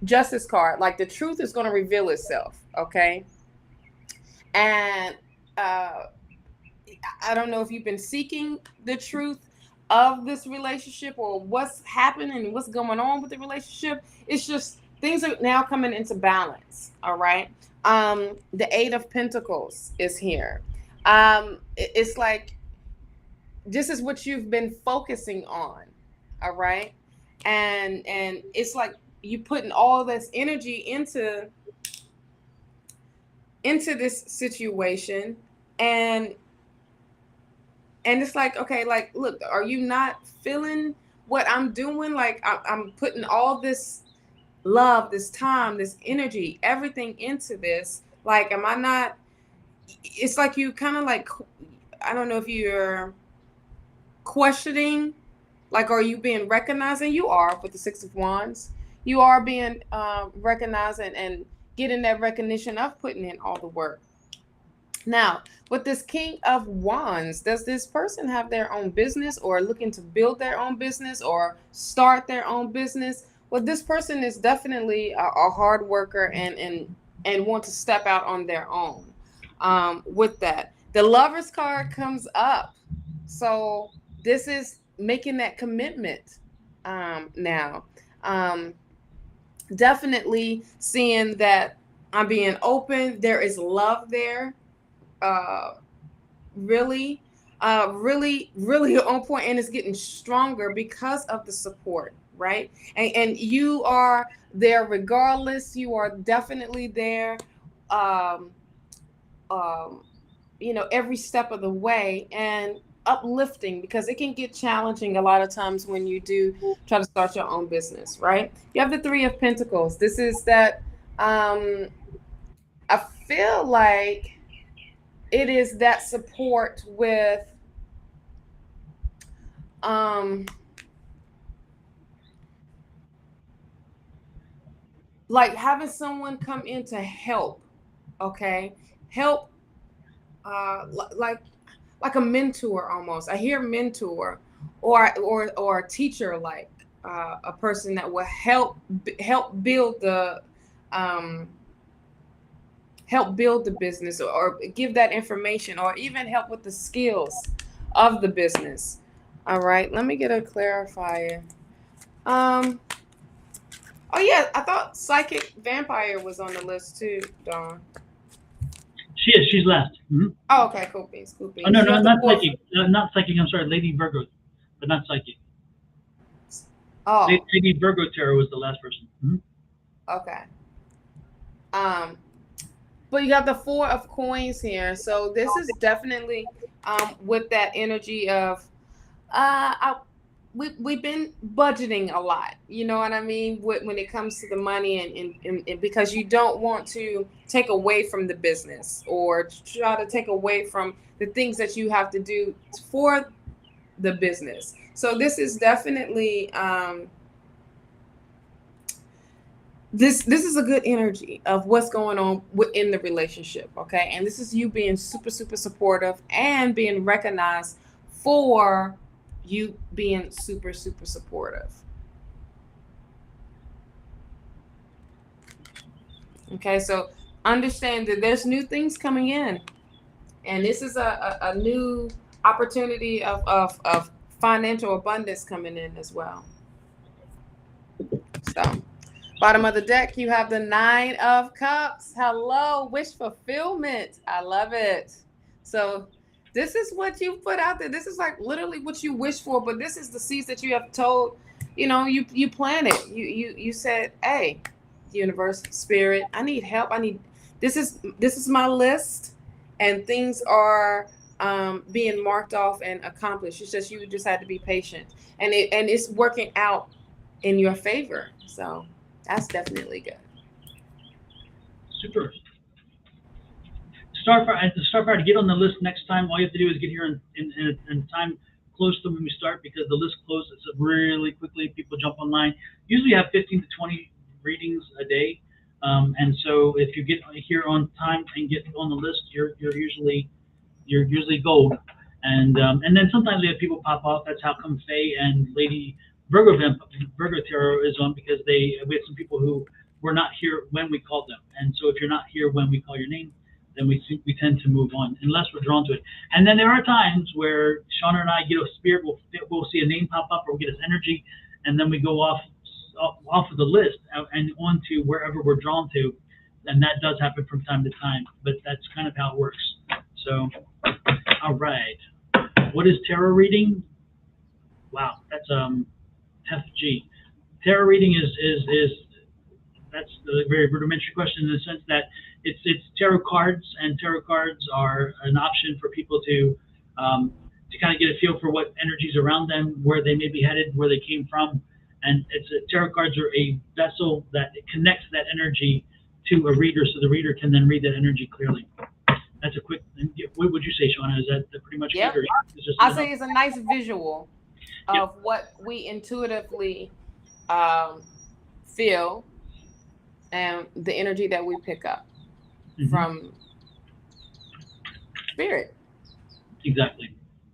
Justice card. Like, the truth is going to reveal itself. Okay. And I don't know if you've been seeking the truth of this relationship or what's happening and what's going on with the relationship. It's just things are now coming into balance. All right. The Eight of Pentacles is here. It's like, this is what you've been focusing on. All right. And it's like you putting all this energy into this situation, and it's like, okay, like, look, are you not feeling what I'm doing? Like, I'm putting all this love, this time, this energy, everything into this. Like, am I not? It's like you kind of like, I don't know if you're questioning, like, are you being recognized? And you are with the Six of Wands. You are being recognized and getting that recognition of putting in all the work. Now, with this King of Wands, does this person have their own business or looking to build their own business or start their own business? Well, this person is definitely a hard worker and want to step out on their own. With that, the Lover's card comes up. So this is making that commitment now. Definitely seeing that I'm being open. There is love there. Really on point, and it's getting stronger because of the support, right? And you are there regardless. You are definitely there, every step of the way, and uplifting, because it can get challenging a lot of times when you do try to start your own business, right? You have the Three of Pentacles. This is that I feel like it is that support with like having someone come in to help. Okay, help, like a mentor almost. I hear mentor or a teacher, like a person that will help build the business, or give that information, or even help with the skills of the business. All right, let me get a clarifier. Oh yeah, I thought Psychic Vampire was on the list too, Dawn. She is. She's last. Mm-hmm. Oh, okay, cool beans. Oh no, not psychic. Not psychic. I'm sorry, Lady Virgo. but not psychic. Oh, Lady Virgo Tarot was the last person. okay. But you got the 4 of coins here, so this is definitely with that energy of we've been budgeting a lot, you know what I mean, when it comes to the money, and because you don't want to take away from the business or try to take away from the things that you have to do for the business. So this is definitely this is a good energy of what's going on within the relationship, okay? And this is you being super supportive and being recognized for you being super supportive. Okay, so understand that there's new things coming in, and this is a new opportunity of financial abundance coming in as well. So bottom of the deck, you have the 9 of Cups. Hello, wish fulfillment. I love it. So this is what you put out there. This is like literally what you wish for, but this is the seeds that you have told, you planted. You said, hey, universe, spirit, I need help. This is my list, and things are being marked off and accomplished. It's just you just had to be patient, and it's working out in your favor. So that's definitely good. Super. Starfire, to get on the list next time, all you have to do is get here in time close to when we start, because the list closes really quickly. People jump online. Usually have 15 to 20 readings a day. And so if you get here on time and get on the list, you're usually gold. And then sometimes we have people pop off. That's how come Faye and Lady Virgo Tarot is on, because we had some people who were not here when we called them. And so if you're not here when we call your name, then we tend to move on unless we're drawn to it. And then there are times where Shawna and I get a spirit, we'll see a name pop up, or we'll get this energy, and then we go off of the list and on to wherever we're drawn to. And that does happen from time to time, but that's kind of how it works. So, all right. What is tarot reading? Wow, that's FG. Tarot reading is that's a very rudimentary question, in the sense that it's tarot cards, and tarot cards are an option for people to kind of get a feel for what energies around them, where they may be headed, where they came from, and tarot cards are a vessel that connects that energy to a reader, so the reader can then read that energy clearly. That's a quick. What would you say, Shawna? Is that pretty much Yep. good? I say it's a nice visual of what we intuitively feel, and the energy that we pick up from spirit. Exactly.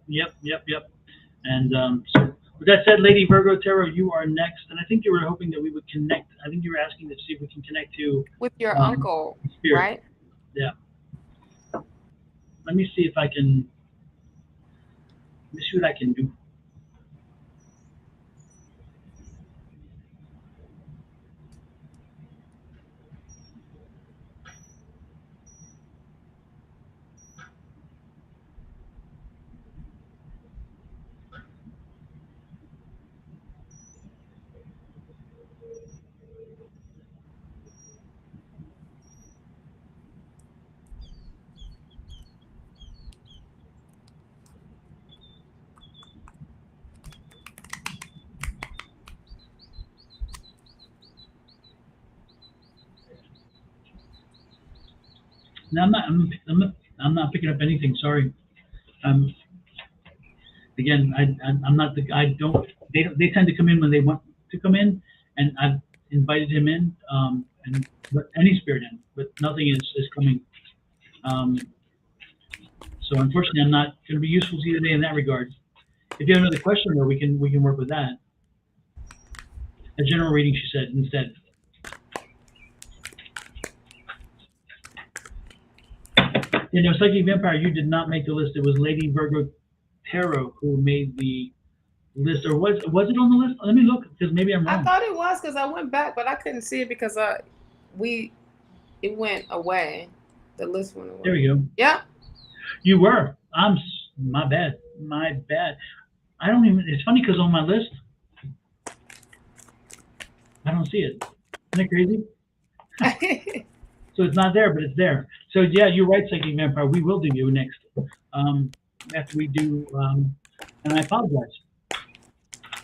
Yep. And so with that said, Lady Virgo Tarot, you are next. And I think you were hoping that we would connect. I think you were asking to see if we can connect to with your uncle, spirit. right? Yeah. Let me see if I can. Let me see what I can do. No, I'm not picking up anything. Sorry. Again, I'm not the. I don't. They tend to come in when they want to come in, and I've invited him in, and but any spirit in, but nothing is coming. So unfortunately, I'm not going to be useful to you today in that regard. If you have another question, though, we can work with that. A general reading, she said instead. Psychic Vampire, you did not make the list. It was Lady Virgo Tarot who made the list, or was it on the list? Let me look, because maybe I'm wrong. I thought it was, because I went back, but I couldn't see it because it went away. The list went away. There we go. Yeah. You were. My bad. I don't even. It's funny because on my list, I don't see it. Isn't it crazy? So it's not there, but it's there. So yeah, you're right, Psychic Vampire. We will do you next. Um, after we do, and I apologize.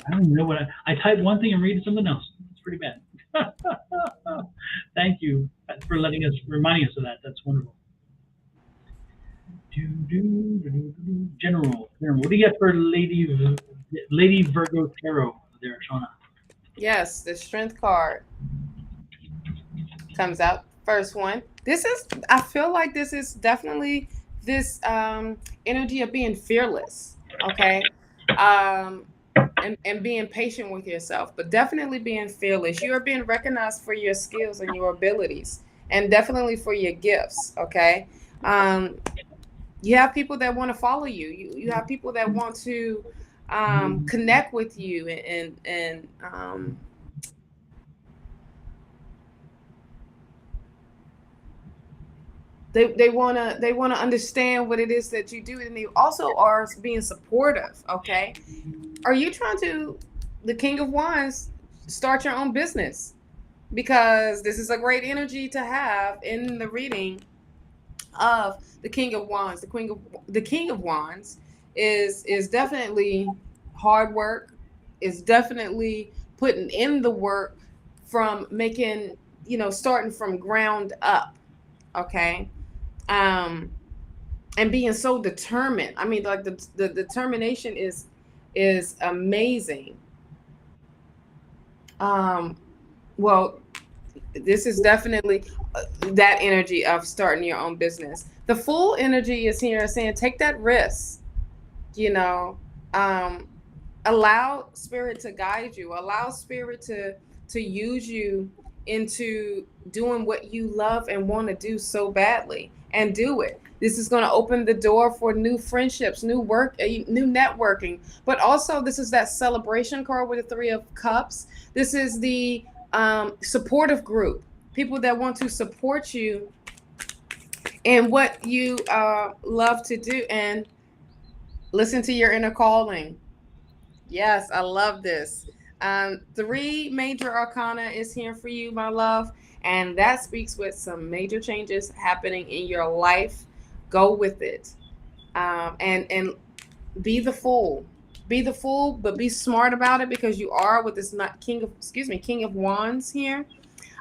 I don't even know what I type one thing and read something else. It's pretty bad. Thank you for reminding us of that. That's wonderful. General, what do you got for Lady Virgo Tarot there, Shawna? Yes, the strength card comes out. First one. I feel like this is definitely this energy of being fearless. Okay. Um, and being patient with yourself, but definitely being fearless. You are being recognized for your skills and your abilities, and definitely for your gifts. Okay. You have people that want to follow you. You have people that want to connect with you and they wanna understand what it is that you do, and they also are being supportive. Okay, are you trying to, the King of Wands, start your own business? Because this is a great energy to have in the reading of the King of Wands. The King of Wands is definitely hard work. Is definitely putting in the work from making, starting from ground up. Okay. And being so determined. I mean, like the determination is amazing. Well, this is definitely that energy of starting your own business. The Fool energy is here saying take that risk, you know. Allow spirit to guide you, allow spirit to use you into doing what you love and want to do so badly, and do it. This is going to open the door for new friendships, new work, new networking. But also, this is that celebration card with the 3 of Cups. This is the supportive group, people that want to support you in what you love to do, and listen to your inner calling. Yes, I love this. 3 major arcana is here for you, my love, and that speaks with some major changes happening in your life. Go with it, and be the fool. Be the fool, but be smart about it, because you are with this not King of Wands here.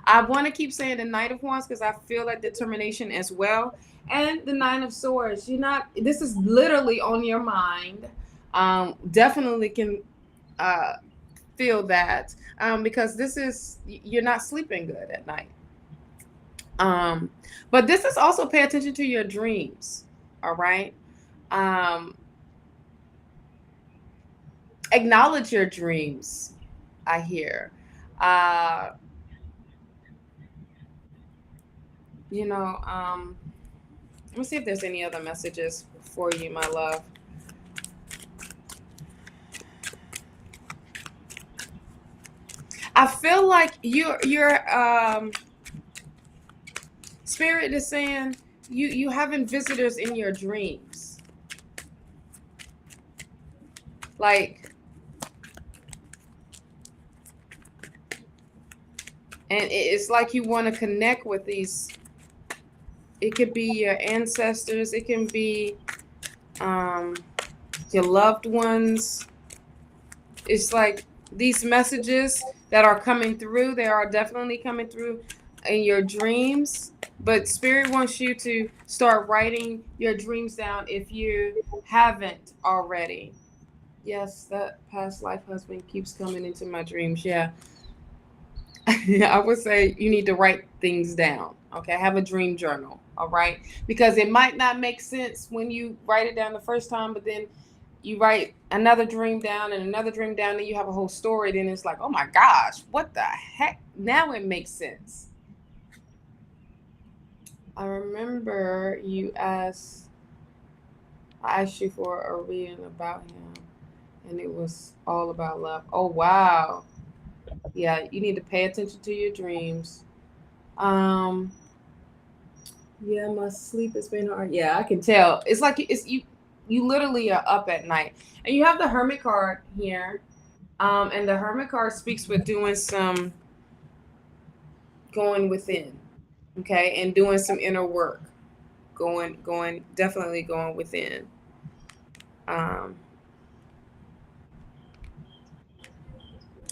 I want to keep saying the Knight of Wands because I feel that determination as well, and the Nine of Swords. You're not. This is literally on your mind. Definitely can feel that, because you're not sleeping good at night. But this is also, pay attention to your dreams. All right. Acknowledge your dreams. I hear. Let me see if there's any other messages for you, my love. I feel like your spirit is saying you having visitors in your dreams. Like, and it's like you want to connect with these. It could be your ancestors. It can be your loved ones. It's like these messages that are coming through, they are definitely coming through in your dreams. But Spirit wants you to start writing your dreams down if you haven't already. Yes, that past life husband keeps coming into my dreams. Yeah. I would say you need to write things down. Okay. Have a dream journal. All right. Because it might not make sense when you write it down the first time, but then you write another dream down and another dream down, and you have a whole story. Then it's like, oh my gosh, what the heck? Now it makes sense. I remember I asked you for a reading about him, and it was all about love. Oh, wow. Yeah, you need to pay attention to your dreams. Yeah, my sleep has been hard. Yeah, I can tell. It's like you You literally are up at night. And you have the Hermit card here. And the Hermit card speaks with doing some going within, okay, and doing some inner work. Definitely going within. Um,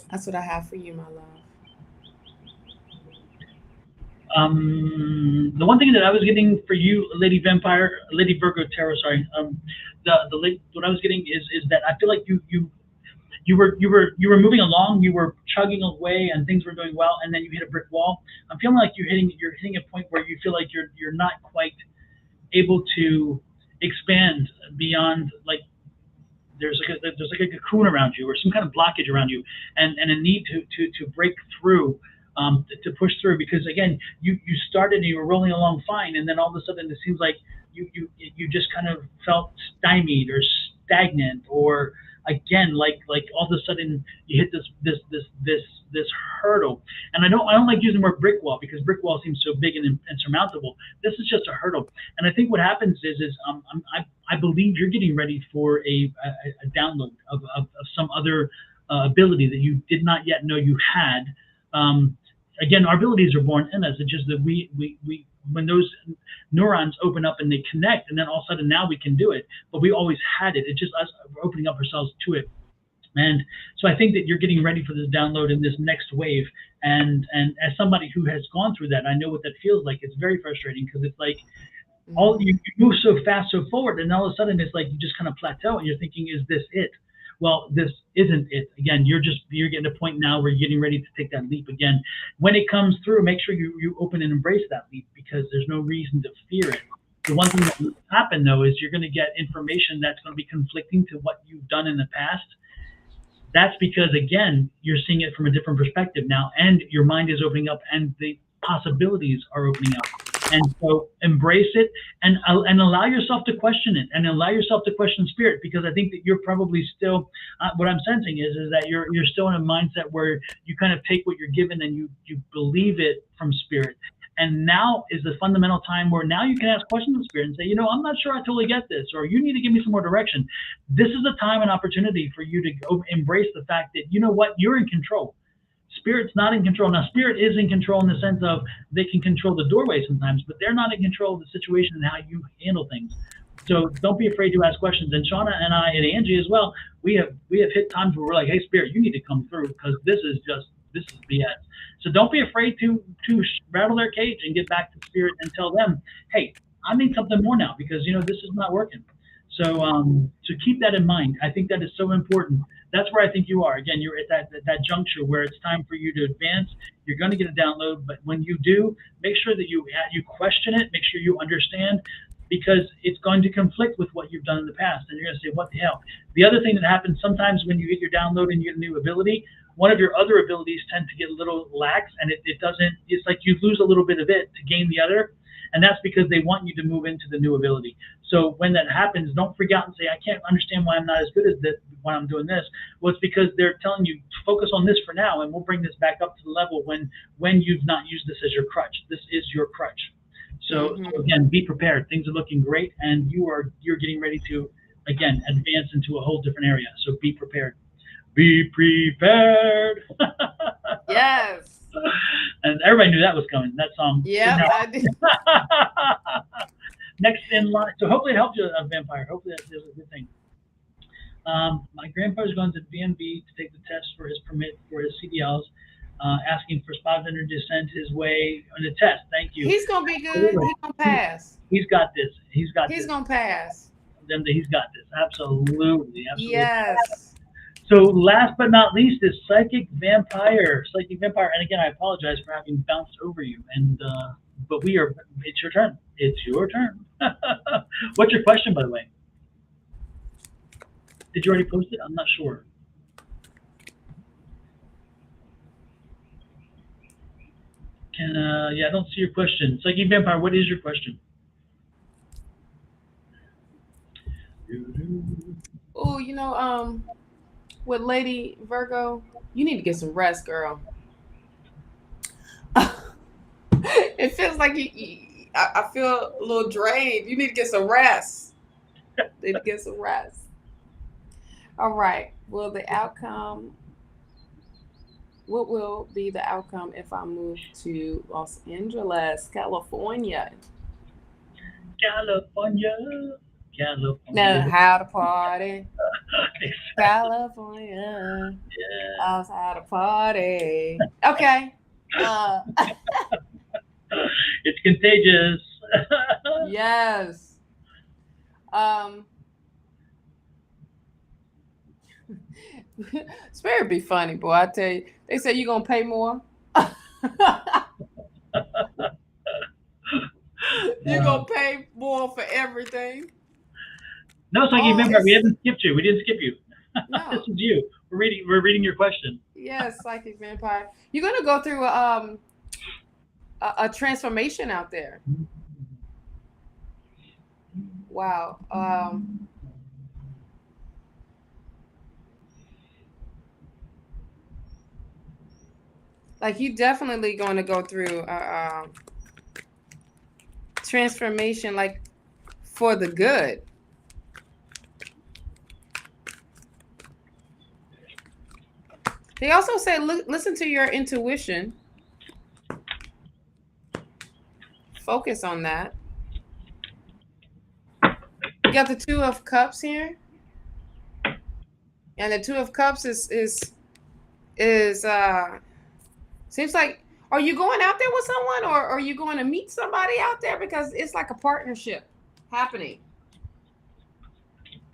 that's what I have for you, my love. The one thing that I was getting for you, Lady Vampire, Lady Virgo Tarot, sorry. What I was getting is that I feel like you were moving along, you were chugging away, and things were doing well, and then you hit a brick wall. I'm feeling like you're hitting a point where you feel like you're not quite able to expand beyond, like, there's like a cocoon around you or some kind of blockage around you, and a need to break through, to push through, because again you started and you were rolling along fine, and then all of a sudden it seems like you just kind of felt stymied or stagnant, or again, like all of a sudden you hit this hurdle. And I don't like using the word brick wall, because brick wall seems so big and insurmountable. This is just a hurdle. And I think what happens is I believe you're getting ready for a download of some other ability that you did not yet know you had. Again, our abilities are born in us. It's just that we when those neurons open up and they connect, and then all of a sudden now we can do it. But we always had it. It's just us opening up ourselves to it. And so I think that you're getting ready for this download in this next wave. And as somebody who has gone through that, I know what that feels like. It's very frustrating, because it's like you move so fast, so forward, and all of a sudden it's like you just kind of plateau, and you're thinking, is this it? Well, this isn't it. Again, you're getting to a point now where you're getting ready to take that leap again. When it comes through, make sure you open and embrace that leap, because there's no reason to fear it. The one thing that will happen, though, is you're going to get information that's going to be conflicting to what you've done in the past. That's because, again, you're seeing it from a different perspective now, and your mind is opening up, and the possibilities are opening up. And so embrace it, and allow yourself to question it, and allow yourself to question spirit, because I think that you're probably still, what I'm sensing is that you're still in a mindset where you kind of take what you're given and you believe it from spirit. And now is the fundamental time where now you can ask questions of spirit and say, I'm not sure I totally get this, or you need to give me some more direction. This is a time and opportunity for you to go embrace the fact that, you know what, you're in control. Spirit's not in control. Now, spirit is in control in the sense of they can control the doorway sometimes, but they're not in control of the situation and how you handle things. So don't be afraid to ask questions. And Shawna and I and Angie as well, we have hit times where we're like, hey, spirit, you need to come through, because this is BS. So don't be afraid to rattle their cage and get back to spirit and tell them, hey, I need something more now, because this is not working. So keep that in mind. I think that is so important. That's where I think you are. Again, you're at that juncture where it's time for you to advance. You're going to get a download, but when you do, make sure that you question it. Make sure you understand, because it's going to conflict with what you've done in the past, and you're going to say, what the hell? The other thing that happens sometimes when you get your download and you get a new ability, one of your other abilities tend to get a little lax, and it doesn't. It's like you lose a little bit of it to gain the other. And that's because they want you to move into the new ability. So when that happens, don't freak out and say, I can't understand why I'm not as good as this when I'm doing this. Well, it's because they're telling you, focus on this for now, and we'll bring this back up to the level when you've not used this as your crutch. This is your crutch. So again, be prepared. Things are looking great, and you're getting ready to, again, advance into a whole different area. So be prepared. Be prepared. Yes. And everybody knew that was coming, that song. Yeah, I did. Next in line. So hopefully it helped you, Vampire. Hopefully that is a good thing. My grandpa's going to BNB to take the test for his permit for his CDLs, asking for 500 to send his way on the test. Thank you. He's going to be good. He's going to pass. He's got this. He's going to pass. He's got this. Absolutely. Yes. So last but not least is Psychic Vampire. Psychic Vampire, and again, I apologize for having bounced over you. And but it's your turn. It's your turn. What's your question, by the way? Did you already post it? I'm not sure. Yeah, I don't see your question. Psychic Vampire, what is your question? Oh, with Lady Virgo, you need to get some rest, girl. It feels like I feel a little drained. You need to get some rest. Need to get some rest. All right. Will the outcome? What will be the outcome if I move to Los Angeles, California? California, Know California. how to party, Exactly. California. Yeah. Knows how to party. Okay. Uh, It's contagious. yes. Um, Spirit be funny, boy. I tell you, they say you gonna pay more. You're gonna pay more for everything. No, so you Oh, remember we it's haven't skipped you. We didn't skip you. This no. is you. We're reading your question. Yes, psychic vampire. You're gonna go through a transformation out there. Wow. Like you definitely going to go through a transformation, like for the good. They also say, listen to your intuition. Focus on that. You got the Two of Cups here, and the Two of Cups is seems like. Are you going out there with someone, or are you going to meet somebody out there? Because it's like a partnership happening.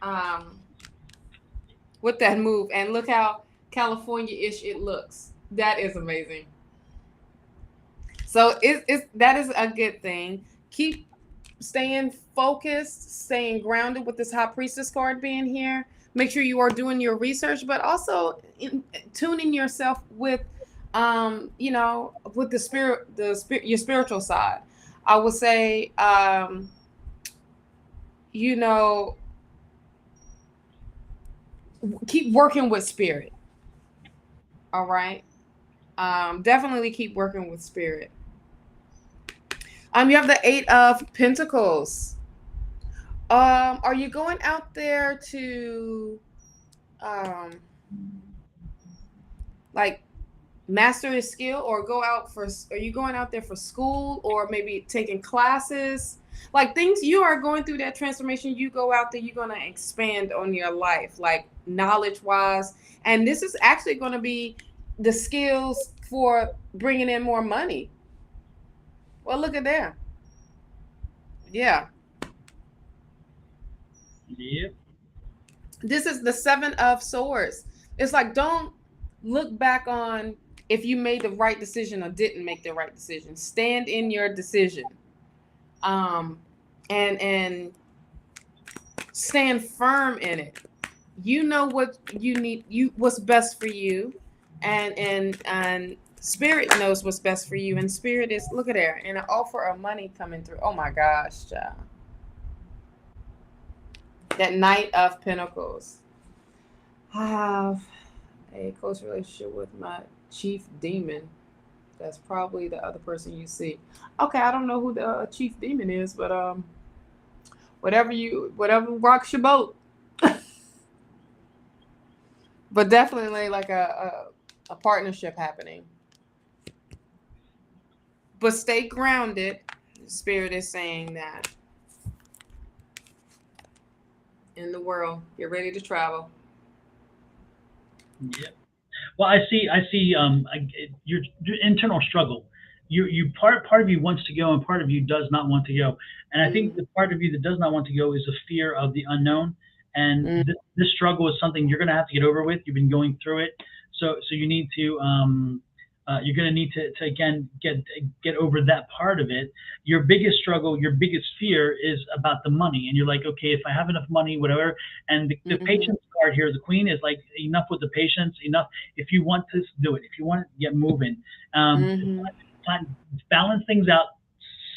Um, with that move, and look how California-ish it looks. That is amazing. So that is a good thing. Keep staying focused, staying grounded with this High Priestess card being here. Make sure you are doing your research, but also tuning yourself with, with your spiritual side. I would say, you know, keep working with spirit. All right. Definitely keep working with spirit. You have the Eight of Pentacles. Are you going out there to like master a skill, or are you going out there for school, or maybe taking classes? Like things you are going through that transformation, you go out there, you're going to expand on your life, like knowledge wise. And this is actually going to be the skills for bringing in more money. Well, look at there. Yeah. Yep. This is the Seven of Swords. It's like, don't look back on if you made the right decision or didn't make the right decision. Stand in your decision. And stand firm in it. You know what you need, what's best for you, and spirit knows what's best for you. And spirit is, look at there, and an offer of money coming through. Oh my gosh, child. That Knight of Pentacles. I have a close relationship with my chief demon. That's probably the other person you see. Okay, I don't know who the chief demon is, but whatever rocks your boat. But definitely like a partnership happening. But stay grounded. Spirit is saying that. In the world, you're ready to travel. Yep. Well, your internal struggle. Part of you wants to go, and part of you does not want to go. And I think the part of you that does not want to go is a fear of the unknown. And this struggle is something you're going to have to get over with. You've been going through it, so you need to you're going to need to again get over that part of it. Your biggest struggle, your biggest fear is about the money, and you're like, okay, if I have enough money, whatever. And the patience card here, the Queen, is like, enough with the patience, enough. If you want to do it, if you want to get moving, balance things out.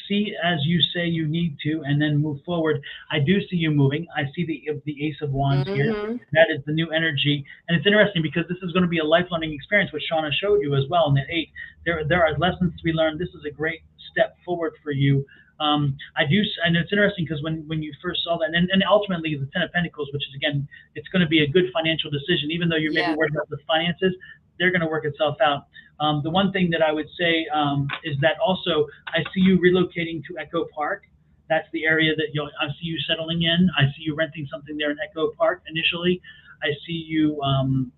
See as you say you need to, and then move forward. I do see you moving. I see the Ace of Wands here. That is the new energy, and it's interesting because this is going to be a life learning experience, which Shawna showed you as well in that 8. There are lessons to be learned. This is a great step forward for you, I do, and it's interesting because when you first saw that, and ultimately the Ten of Pentacles, which is again, it's going to be a good financial decision, even though you're maybe Yeah. worried about the finances, they're going to work itself out. The one thing that I would say is that also I see you relocating to Echo Park. That's the area that I see you settling in. I see you renting something there in Echo Park initially. I see you. Um,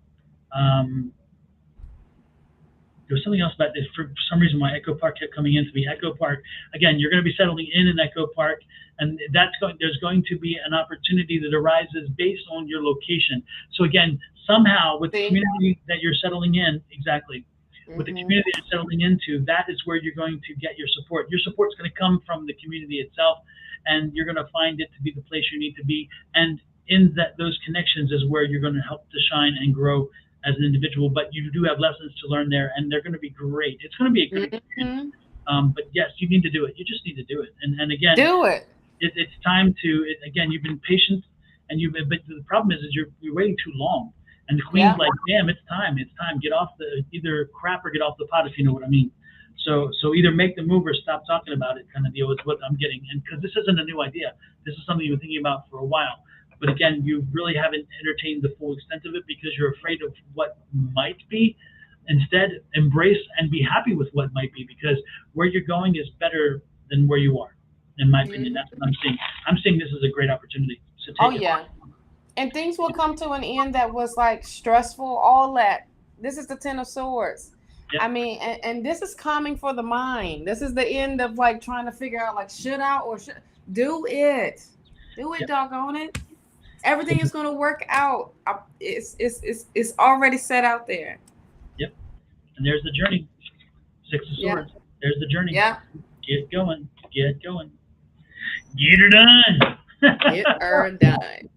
there was something else about this. For some reason, my Echo Park kept coming in to be Echo Park. Again, you're going to be settling in Echo Park, and there's going to be an opportunity that arises based on your location. So again, somehow with the community that you're settling in, exactly, with the community that you're settling into, that is where you're going to get your support. Your support's going to come from the community itself, and you're going to find it to be the place you need to be. And in those connections is where you're going to help to shine and grow as an individual, but you do have lessons to learn there, and they're going to be great. It's going to be a great experience. But yes, you need to do it. You just need to do it. And again, do it. It's time to. Again, you've been patient, and but the problem is you're waiting too long. And the queen's like, damn, it's time. It's time. Get off either crap or get off the pot, if you know what I mean. So either make the move or stop talking about it, kind of deal, is what I'm getting. And because this isn't a new idea, this is something you've been thinking about for a while. But again, you really haven't entertained the full extent of it because you're afraid of what might be. Instead, embrace and be happy with what might be, because where you're going is better than where you are, in my opinion. That's what I'm seeing. I'm seeing this as a great opportunity. So take it. Yeah. And things will come to an end that was like stressful, all that. This is the Ten of Swords. Yep. I mean, and this is calming for the mind. This is the end of like trying to figure out like, should I or should do it? Do it, yep. Doggone it. Everything is going to work out. It's already set out there. Yep. And there's the journey. Six of Swords. Yep. There's the journey. Yeah. Get going. Get going. Get her done. Get her done.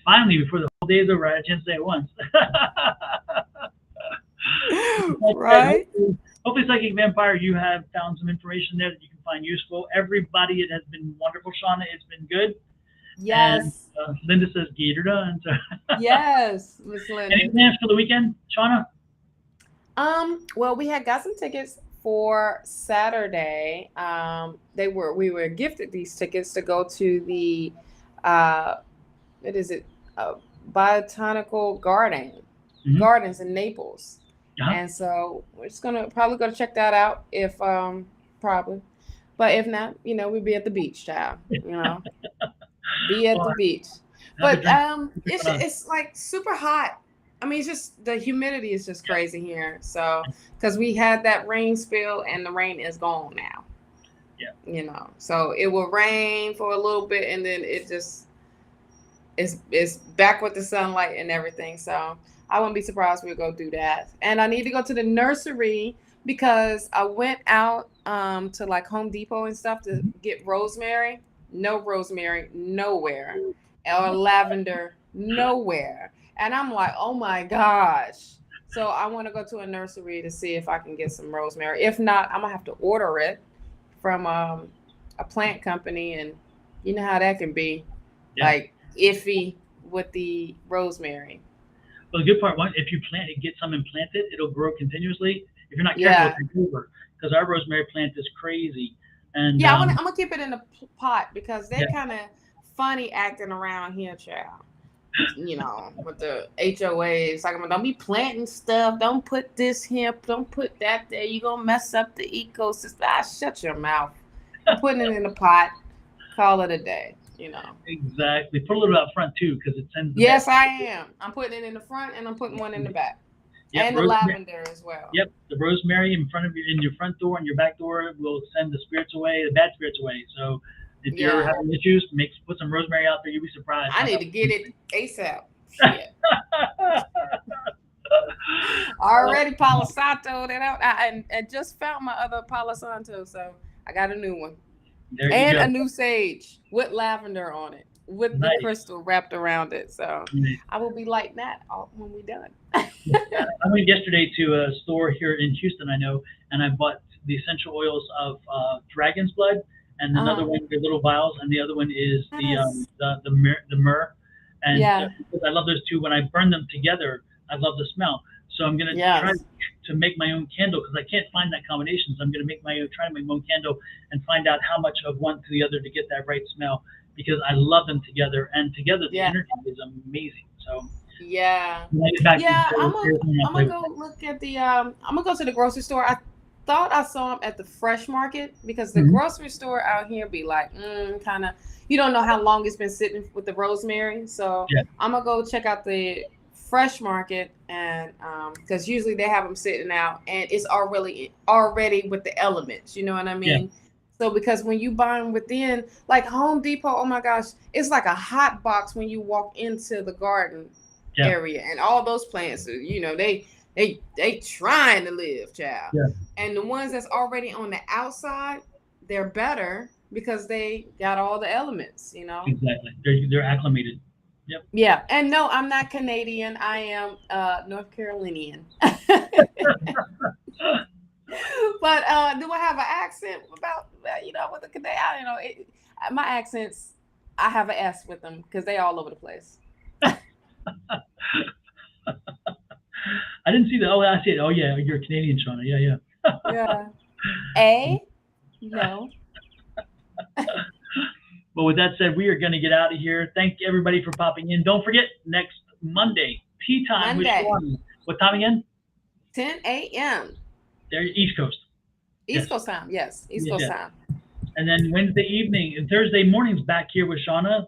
Finally, before the whole day is over, I had a chance to say it once. Right. Hopefully, Psychic Vampire, you have found some information there that you can find useful. Everybody, it has been wonderful, Shawna. It's been good. Yes. And, Linda says, get her done. So yes, Miss Linda. Any plans for the weekend, Shawna? Well, we had got some tickets for Saturday. We were gifted these tickets to go to the botanical gardens in Naples. Uh-huh. And so we're just probably gonna check that out if probably. But if not, we'll be at the beach, child. Be at the beach. But it's like super hot. I mean, it's just the humidity is just crazy here. So because we had that rain spill and the rain is gone now. Yeah. So it will rain for a little bit and then it just is back with the sunlight and everything. So I wouldn't be surprised we'll go do that. And I need to go to the nursery because I went out to like Home Depot and stuff to get rosemary. No rosemary nowhere. Or lavender nowhere. And I'm like, oh my gosh. So I want to go to a nursery to see if I can get some rosemary. If not, I'm going to have to order it from a plant company. And you know how that can be like iffy with the rosemary. Well, the good part, if you get some implanted, it'll grow continuously. If you're not careful, it's over. Because our rosemary plant is crazy. And I'm gonna keep it in a pot because they're kind of funny acting around here, child. With the HOAs, like, don't be planting stuff. Don't put this here. Don't put that there. You're gonna mess up the ecosystem. Shut your mouth. I'm putting it in a pot. Call it a day. Exactly. Put a little out front too, because it sends. Yes, I am. I'm putting it in the front and I'm putting one in the back. Yep, and the lavender as well. Yep, the rosemary in your front door and your back door will send the spirits away, the bad spirits away. So if you're having issues, put some rosemary out there. You'll be surprised. I need to get it ASAP. Shit. Already Palo Santo that out. I just found my other Palo Santo, so I got a new one. And a new sage with lavender on it, with the crystal wrapped around it. So I will be lighting that when we're done. I went yesterday to a store here in Houston, I know, and I bought the essential oils of dragon's blood, and another one, the little vials, and the other one is the myrrh. And I love those two. When I burn them together, I love the smell. So I'm gonna try Yes. to make my own candle because I can't find that combination. So I'm gonna try to make my own candle and find out how much of one to the other to get that right smell because I love them together and together the Yeah. energy is amazing. So Yeah. when I get back to Yeah. the I'm play gonna with go look at the I'm gonna go to the grocery store. I thought I saw them at the fresh market because the Mhm. grocery store out here be like kind of, you don't know how long it's been sitting with the rosemary. So Yeah, I'm gonna go check out the fresh market, and because usually they have them sitting out and it's already with the elements, you know what I yeah, mean? So because when you buy them within, like Home Depot, oh my gosh, it's like a hot box when you walk into the garden yeah, area, and all those plants, they trying to live, child. yeah. And the ones that's already on the outside, they're better because they got all the elements. Exactly. They're acclimated. Yep. Yeah. And no, I'm not Canadian. I am North Carolinian. But do I have an accent about with the Canadian? My accents, I have an S with them because they all over the place. I didn't see that. Oh, I see it. Oh, yeah, you're Canadian, Shauna. Yeah, yeah. Yeah. A no. But with that said, we are going to get out of here. Thank everybody for popping in. Don't forget, next Monday, tea time with Monday, Shauna. What time again? 10 a.m. There, East Coast. Yes, East Coast time. Yes, East yes, Coast yes. time. And then Wednesday evening and Thursday mornings back here with Shauna,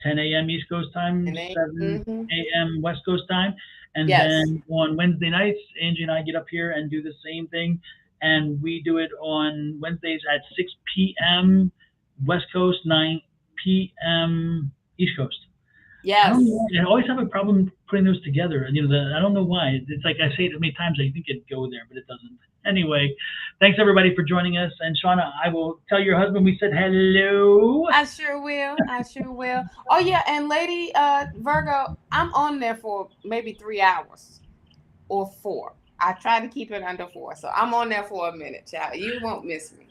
10 a.m. East Coast time, And they, 7 a.m. West Coast time. And yes, then on Wednesday nights, Angie and I get up here and do the same thing. And we do it on Wednesdays at 6 p.m. West Coast, 9 p.m. East Coast. I don't yes. know. I always have a problem putting those together. And I don't know why. It's like I say it many times. I think it'd go there, but it doesn't. Anyway, thanks everybody for joining us. And Shauna, I will tell your husband we said hello. I sure will. I sure will. Oh yeah, and Lady Virgo, I'm on there for maybe 3 hours or 4. I try to keep it under 4, so I'm on there for a minute, child. You won't miss me.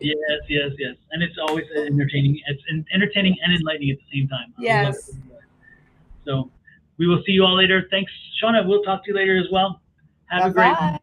Yes, yes, yes. And it's always entertaining. It's entertaining and enlightening at the same time. I love it. Yes. So we will see you all later. Thanks, Shauna. We'll talk to you later as well. Have Bye a great bye. one.